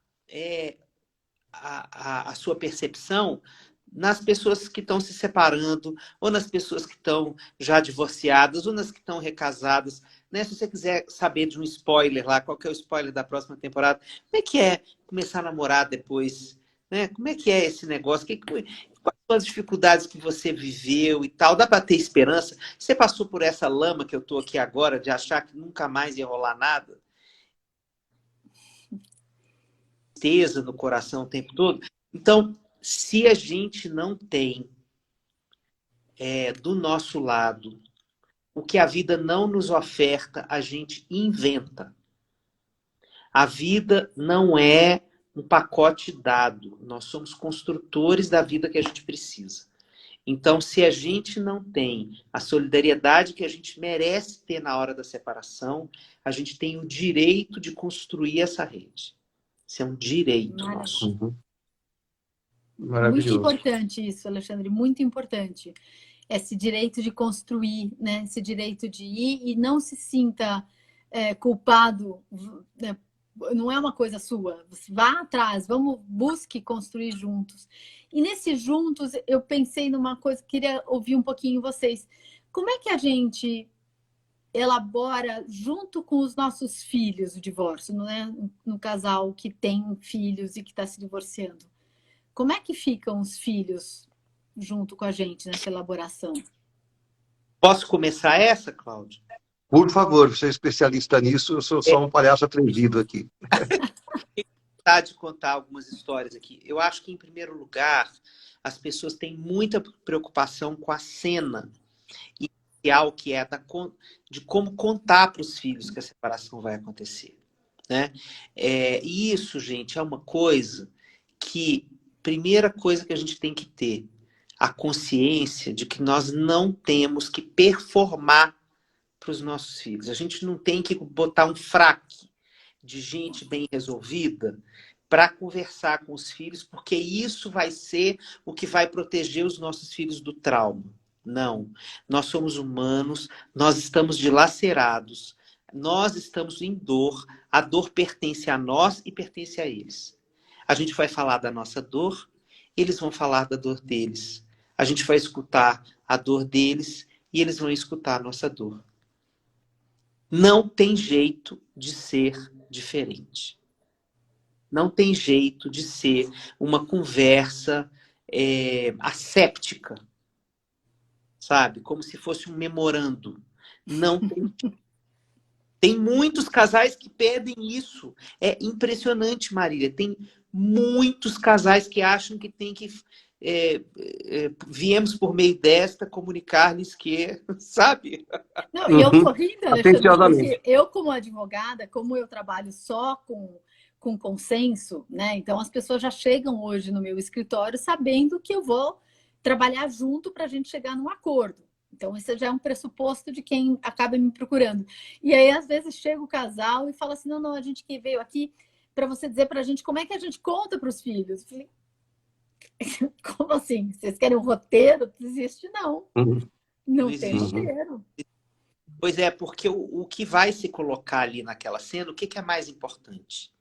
Speaker 2: a sua percepção nas pessoas que estão se separando, ou nas pessoas que estão já divorciadas, ou nas que estão recasadas. Né? Se você quiser saber de um spoiler lá, qual que é o spoiler da próxima temporada, como é que é começar a namorar depois? Né? Como é que é esse negócio? Quais são as dificuldades que você viveu e tal? Dá para ter esperança? Você passou por essa lama que eu estou aqui agora, de achar que nunca mais ia rolar nada? Tristeza no coração o tempo todo? Então, se a gente não tem do nosso lado o que a vida não nos oferta, a gente inventa. A vida não é um pacote dado. Nós somos construtores da vida que a gente precisa. Então, se a gente não tem a solidariedade que a gente merece ter na hora da separação, a gente tem o direito de construir essa rede. Isso é um direito nosso.
Speaker 3: Uhum.
Speaker 1: Muito importante isso, Alexandre, muito importante. Esse direito de construir, né? Esse direito de ir e não se sinta culpado, né? Não é uma coisa sua. Você vá atrás, busque construir juntos. E nesse juntos, eu pensei numa coisa, queria ouvir um pouquinho vocês. Como é que a gente elabora junto com os nossos filhos o divórcio, não é? No casal que tem filhos e que está se divorciando. Como é que ficam os filhos junto com a gente nessa elaboração?
Speaker 2: Posso começar essa, Cláudio?
Speaker 3: Por favor, você é especialista nisso, eu sou só um palhaço atrevido aqui.
Speaker 2: De contar algumas histórias aqui. Eu acho que, em primeiro lugar, as pessoas têm muita preocupação com a cena inicial, que é de como contar para os filhos que a separação vai acontecer. Né? E isso, gente, é uma coisa que, primeira coisa que a gente tem que ter, a consciência de que nós não temos que performar para os nossos filhos. A gente não tem que botar um fraque de gente bem resolvida para conversar com os filhos, porque isso vai ser o que vai proteger os nossos filhos do trauma. Não. Nós somos humanos, nós estamos dilacerados, nós estamos em dor, a dor pertence a nós e pertence a eles. A gente vai falar da nossa dor, eles vão falar da dor deles. a gente vai escutar a dor deles e eles vão escutar a nossa dor. Não tem jeito de ser diferente. Não tem jeito de ser uma conversa asséptica, sabe? Como se fosse um memorando. Não tem. Tem muitos casais que pedem isso. É impressionante, Marília. Tem muitos casais que acham que tem que... viemos por meio desta comunicar-lhes que... Sabe?
Speaker 1: Não, e eu tô rindo, Alexandre,
Speaker 3: Atenciosamente.
Speaker 1: porque eu, como advogada, como eu trabalho só com consenso, né? Então as pessoas já chegam hoje no meu escritório sabendo que eu vou trabalhar junto para a gente chegar num acordo. Então, isso já é um pressuposto de quem acaba me procurando. E aí, às vezes, chega o casal e fala assim, não, a gente que veio aqui para você dizer para a gente como é que a gente conta para os filhos. Eu falei, como assim? Vocês querem um roteiro? Não existe, não. Não tem roteiro.
Speaker 2: Pois é, porque o que vai se colocar ali naquela cena, o que é mais importante?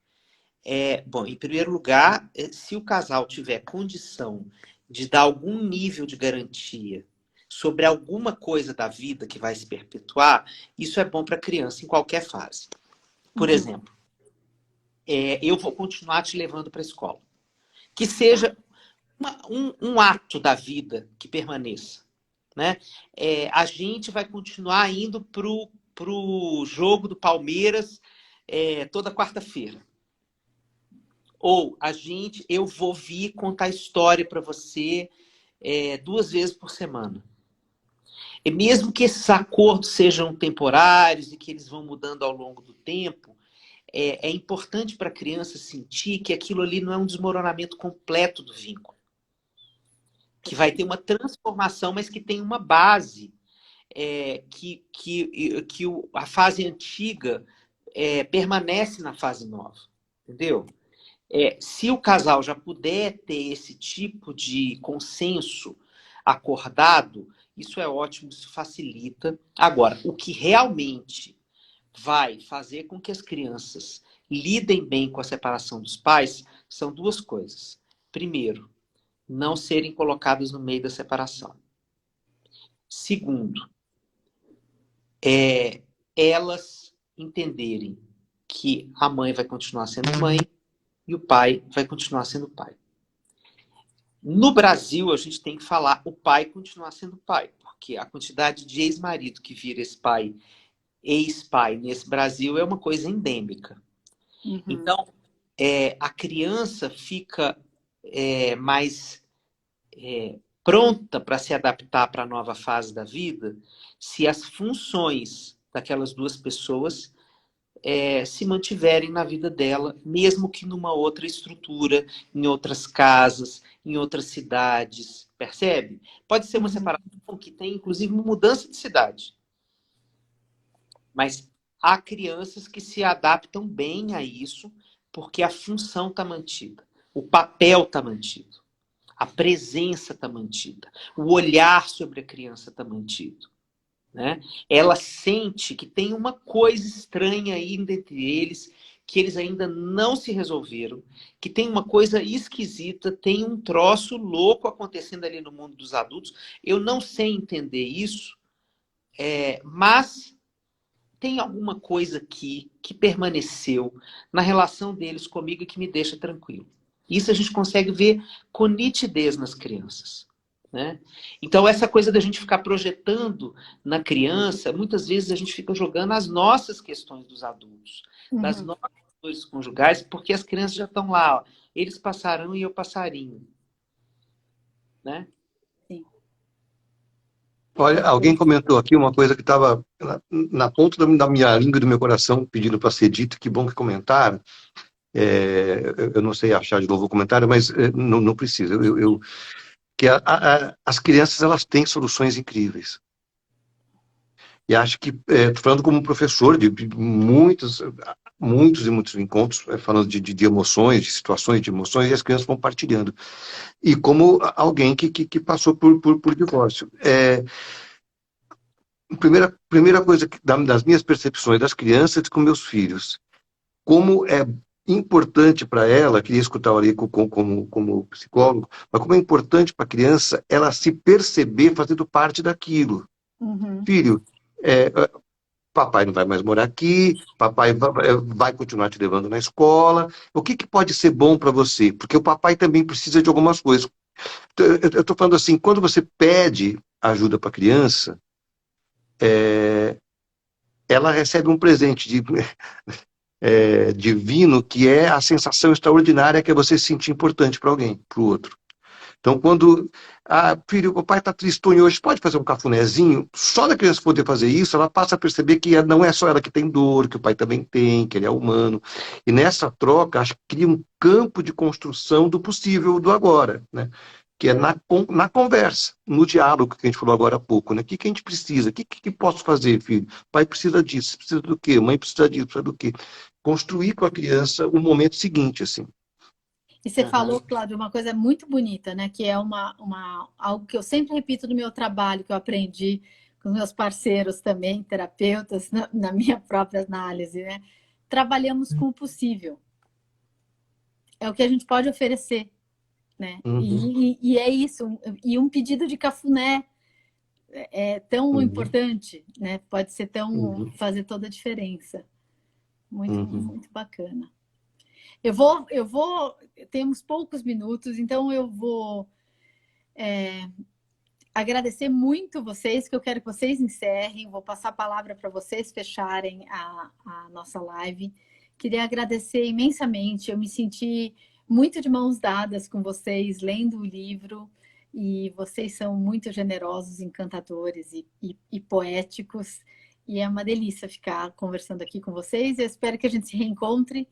Speaker 2: Bom, em primeiro lugar, se o casal tiver condição de dar algum nível de garantia sobre alguma coisa da vida que vai se perpetuar, isso é bom para a criança em qualquer fase. Por exemplo, eu vou continuar te levando para a escola. Que seja um ato da vida que permaneça. Né? A gente vai continuar indo pro jogo do Palmeiras toda quarta-feira. Ou eu vou vir contar história para você 2 vezes por semana. E mesmo que esses acordos sejam temporários e que eles vão mudando ao longo do tempo, é importante para a criança sentir que aquilo ali não é um desmoronamento completo do vínculo. Que vai ter uma transformação, mas que tem uma base que a fase antiga permanece na fase nova. Entendeu? Se o casal já puder ter esse tipo de consenso acordado, isso é ótimo, isso facilita. Agora, o que realmente vai fazer com que as crianças lidem bem com a separação dos pais são 2 coisas. Primeiro, não serem colocadas no meio da separação. Segundo, elas entenderem que a mãe vai continuar sendo mãe e o pai vai continuar sendo pai. No Brasil, a gente tem que falar o pai continuar sendo pai, porque a quantidade de ex-marido que vira ex-pai nesse Brasil é uma coisa endêmica. Então, a criança fica mais pronta para se adaptar para a nova fase da vida se as funções daquelas 2 pessoas se mantiverem na vida dela, mesmo que numa outra estrutura, em outras casas, em outras cidades, percebe? Pode ser uma separação que tem, inclusive, uma mudança de cidade. Mas há crianças que se adaptam bem a isso, porque a função está mantida, o papel está mantido, a presença está mantida, o olhar sobre a criança está mantido. Né? Ela sente que tem uma coisa estranha ainda entre eles, que eles ainda não se resolveram, que tem uma coisa esquisita, tem um troço louco acontecendo ali no mundo dos adultos. Eu não sei entender isso, mas tem alguma coisa aqui que permaneceu na relação deles comigo e que me deixa tranquilo. Isso a gente consegue ver com nitidez nas crianças. Né? Então, essa coisa da gente ficar projetando na criança, muitas vezes a gente fica jogando as nossas questões dos adultos, das nossas dores conjugais, porque as crianças já estão lá, ó, eles passarão e eu passarinho. Né?
Speaker 1: Sim.
Speaker 3: Olha, alguém comentou aqui uma coisa que estava na ponta da minha língua e do meu coração, pedindo para ser dito, que bom que comentaram. Eu não sei achar de novo o comentário, mas não precisa. Que as crianças, elas têm soluções incríveis. E acho que, estou falando como professor de muitos e muitos encontros, falando de emoções, de situações de emoções, e as crianças vão partilhando. E como alguém que passou por divórcio. Primeira coisa das minhas percepções das crianças com meus filhos, como é importante para ela, queria escutar o Arico como psicólogo, mas como é importante para a criança ela se perceber fazendo parte daquilo.
Speaker 1: Uhum.
Speaker 3: Filho, papai não vai mais morar aqui, papai vai continuar te levando na escola. O que pode ser bom para você? Porque o papai também precisa de algumas coisas. Eu estou falando assim, quando você pede ajuda para a criança, ela recebe um presente divino, que é a sensação extraordinária que é você se sentir importante para alguém, para o outro. Então, quando, filho, o pai está tristonho hoje, pode fazer um cafunézinho? Só da criança poder fazer isso, ela passa a perceber que não é só ela que tem dor, que o pai também tem, que ele é humano. E nessa troca, acho que cria um campo de construção do possível, do agora, né? Que é na conversa, no diálogo que a gente falou agora há pouco, né? O que a gente precisa? O que posso fazer, filho? O pai precisa disso, precisa do quê? Mãe precisa disso, precisa do quê? Construir com a criança o momento seguinte, assim.
Speaker 1: E você falou, Cláudio, uma coisa muito bonita, né? Que é algo que eu sempre repito no meu trabalho, que eu aprendi com meus parceiros também, terapeutas, na minha própria análise, né? Trabalhamos com o possível. É o que a gente pode oferecer, né?
Speaker 3: Uhum.
Speaker 1: E é isso. E um pedido de cafuné é tão
Speaker 3: Uhum.
Speaker 1: importante, né? Pode ser
Speaker 3: Uhum.
Speaker 1: fazer toda a diferença. Muito,
Speaker 3: Uhum.
Speaker 1: muito bacana. Temos poucos minutos, então eu vou agradecer muito vocês, que eu quero que vocês encerrem. Vou passar a palavra para vocês fecharem a nossa live. Queria agradecer imensamente. Eu me senti muito de mãos dadas com vocês, lendo o livro. E vocês são muito generosos, encantadores e poéticos. E é uma delícia ficar conversando aqui com vocês. Eu espero que a gente se reencontre.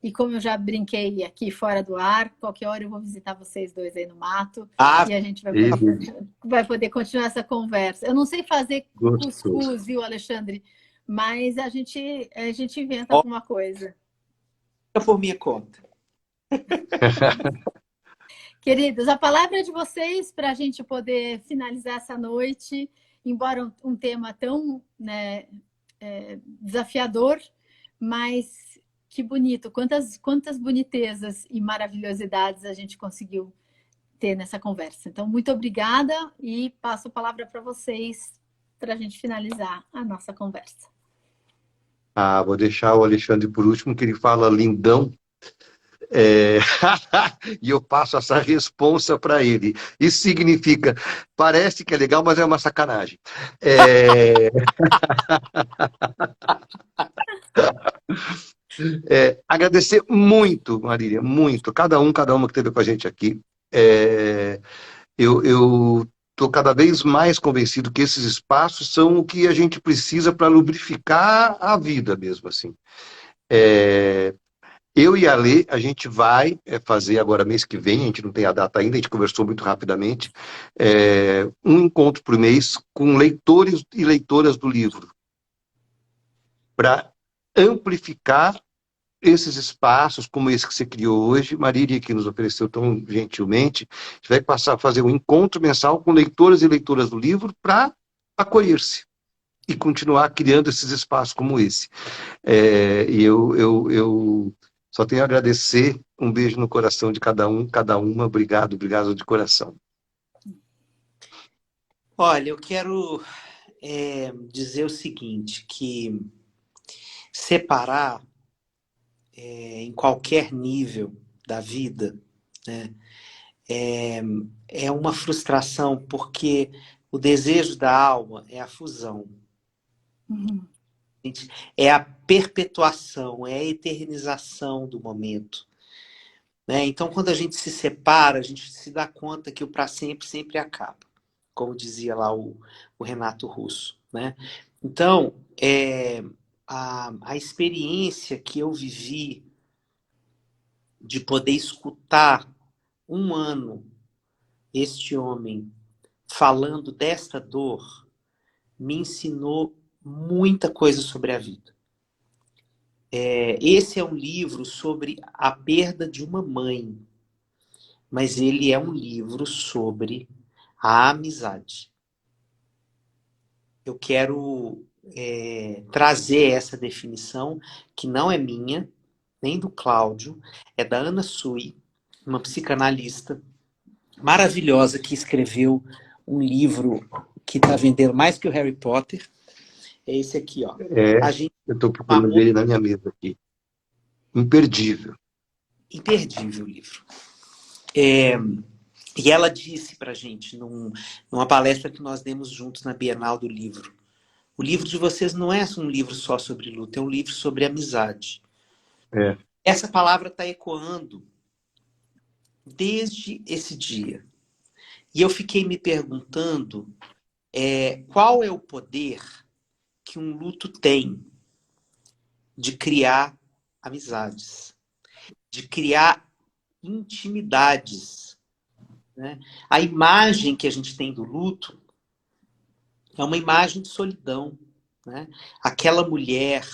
Speaker 1: E como eu já brinquei aqui fora do ar, qualquer hora eu vou visitar vocês dois aí no mato e a gente vai poder continuar essa conversa. Eu não sei fazer
Speaker 3: Gostoso.
Speaker 1: cuscuz, viu, Alexandre? Mas a gente inventa
Speaker 2: Ó,
Speaker 1: alguma coisa.
Speaker 2: por minha conta.
Speaker 1: Queridos, a palavra é de vocês para a gente poder finalizar essa noite, embora um tema tão, né, desafiador, mas que bonito. Quantas bonitezas e maravilhosidades a gente conseguiu ter nessa conversa. Então, muito obrigada e passo a palavra para vocês para a gente finalizar a nossa conversa.
Speaker 3: Vou deixar o Alexandre por último, que ele fala lindão. E eu passo essa responsa para ele. Isso significa, parece que é legal, mas é uma sacanagem. Agradecer muito, Marília, muito, cada uma que esteve com a gente aqui. Eu estou cada vez mais convencido que esses espaços são o que a gente precisa para lubrificar a vida mesmo, assim. Eu e a Lê, a gente vai fazer agora mês que vem, a gente não tem a data ainda, a gente conversou muito rapidamente, um encontro por mês com leitores e leitoras do livro, para amplificar esses espaços, como esse que você criou hoje, Marília, que nos ofereceu tão gentilmente. A gente vai passar a fazer um encontro mensal com leitores e leitoras do livro para acolher-se e continuar criando esses espaços como esse. E eu só tenho a agradecer, um beijo no coração de cada um, cada uma, obrigado de coração.
Speaker 2: Olha, eu quero dizer o seguinte, que separar em qualquer nível da vida, né, é uma frustração, porque o desejo da alma é a fusão.
Speaker 1: Uhum.
Speaker 2: É a perpetuação, é a eternização do momento. Né? Então, quando a gente se separa, a gente se dá conta que o para sempre sempre acaba, como dizia lá o Renato Russo. Né? Então, a experiência que eu vivi de poder escutar um ano este homem falando desta dor me ensinou muita coisa sobre a vida. Esse é um livro sobre a perda de uma mãe, mas ele é um livro sobre a amizade. Eu quero trazer essa definição, que não é minha, nem do Cláudio, é da Ana Sui, uma psicanalista maravilhosa que escreveu um livro que está vendendo mais que o Harry Potter. É esse aqui, ó. A gente,
Speaker 3: eu estou procurando ele na minha mesa aqui. Imperdível.
Speaker 2: Imperdível o livro. E ela disse pra gente, numa palestra que nós demos juntos na Bienal do Livro, o livro de vocês não é um livro só sobre luta, é um livro sobre amizade. Essa palavra está ecoando desde esse dia. E eu fiquei me perguntando qual é o poder que um luto tem de criar amizades, de criar intimidades, né? A imagem que a gente tem do luto é uma imagem de solidão, né? Aquela mulher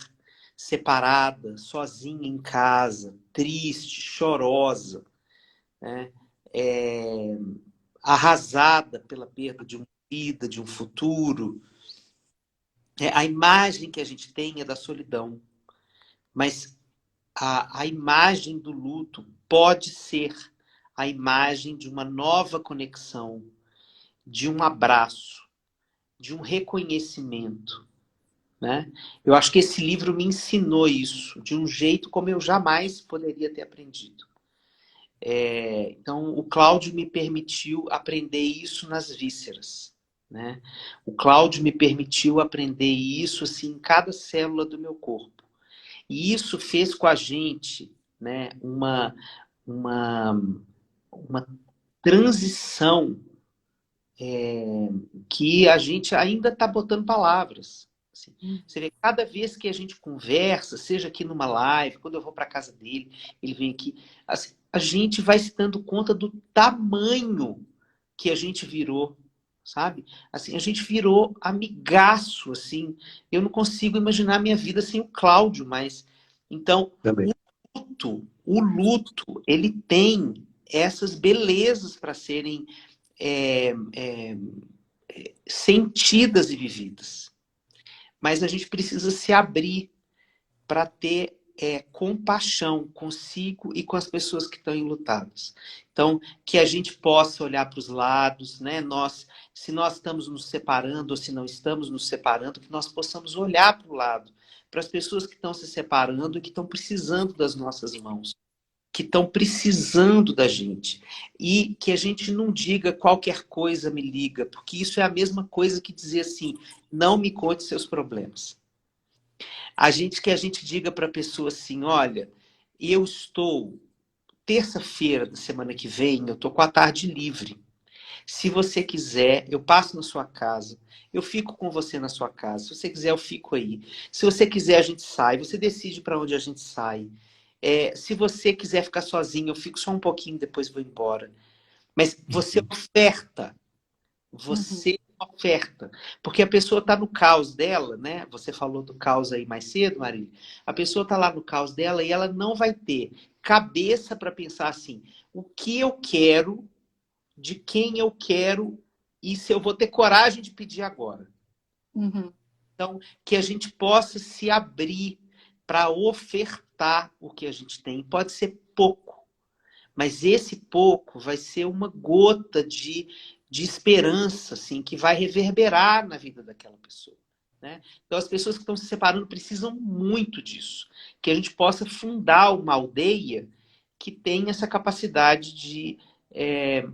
Speaker 2: separada, sozinha em casa, triste, chorosa, né? Arrasada pela perda de uma vida, de um futuro. A imagem que a gente tem é da solidão. Mas a imagem do luto pode ser a imagem de uma nova conexão, de um abraço, de um reconhecimento, né? Eu acho que esse livro me ensinou isso de um jeito como eu jamais poderia ter aprendido. Então, o Cláudio me permitiu aprender isso nas vísceras, né? O Cláudio me permitiu aprender isso assim, em cada célula do meu corpo. E isso fez com a gente, né, uma transição que a gente ainda está botando palavras. Assim. Você vê, cada vez que a gente conversa, seja aqui numa live, quando eu vou para a casa dele, ele vem aqui, assim, a gente vai se dando conta do tamanho que a gente virou, sabe? Assim, a gente virou amigaço, assim. Eu não consigo imaginar a minha vida sem o Cláudio, mas... Então,
Speaker 3: Também.
Speaker 2: o luto, ele tem essas belezas para serem sentidas e vividas. Mas a gente precisa se abrir para ter compaixão consigo e com as pessoas que estão enlutadas. Então, que a gente possa olhar para os lados, né? Se nós estamos nos separando ou se não estamos nos separando, que nós possamos olhar para o lado, para as pessoas que estão se separando e que estão precisando das nossas mãos, que estão precisando da gente. E que a gente não diga qualquer coisa me liga, porque isso é a mesma coisa que dizer assim, não me conte seus problemas. Que a gente diga para a pessoa assim, olha, eu estou, terça-feira da semana que vem, eu estou com a tarde livre. Se você quiser, eu passo na sua casa, eu fico com você na sua casa. Se você quiser, eu fico aí. Se você quiser, a gente sai. Você decide para onde a gente sai. Se você quiser ficar sozinho, eu fico só um pouquinho, depois vou embora. Mas você oferta. Você oferta. Porque a pessoa está no caos dela, né? Você falou do caos aí mais cedo, Marília. A pessoa está lá no caos dela e ela não vai ter cabeça para pensar assim, o que eu quero, de quem eu quero e se eu vou ter coragem de pedir agora. Então, que a gente possa se abrir para ofertar o que a gente tem. Pode ser pouco, mas esse pouco vai ser uma gota de esperança, assim, que vai reverberar na vida daquela pessoa, né? Então, as pessoas que estão se separando precisam muito disso. Que a gente possa fundar uma aldeia que tenha essa capacidade de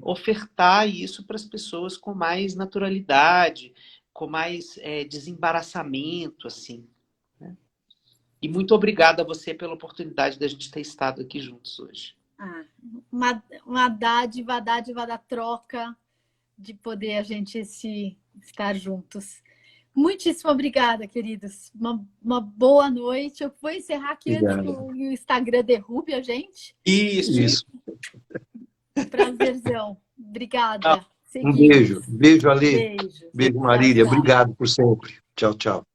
Speaker 2: ofertar isso para as pessoas com mais naturalidade, com mais desembaraçamento, assim. Né? E muito obrigada a você pela oportunidade da gente ter estado aqui juntos hoje.
Speaker 1: Uma dádiva da troca, de poder a gente estar juntos. Muitíssimo obrigada, queridos. Uma boa noite. Eu vou encerrar aqui antes que o Instagram derrube a gente.
Speaker 2: Isso.
Speaker 1: Prazerzão. Obrigada.
Speaker 3: Um beijo. Beijo, Ale. Beijo, Marília. Obrigado por sempre. Tchau, tchau.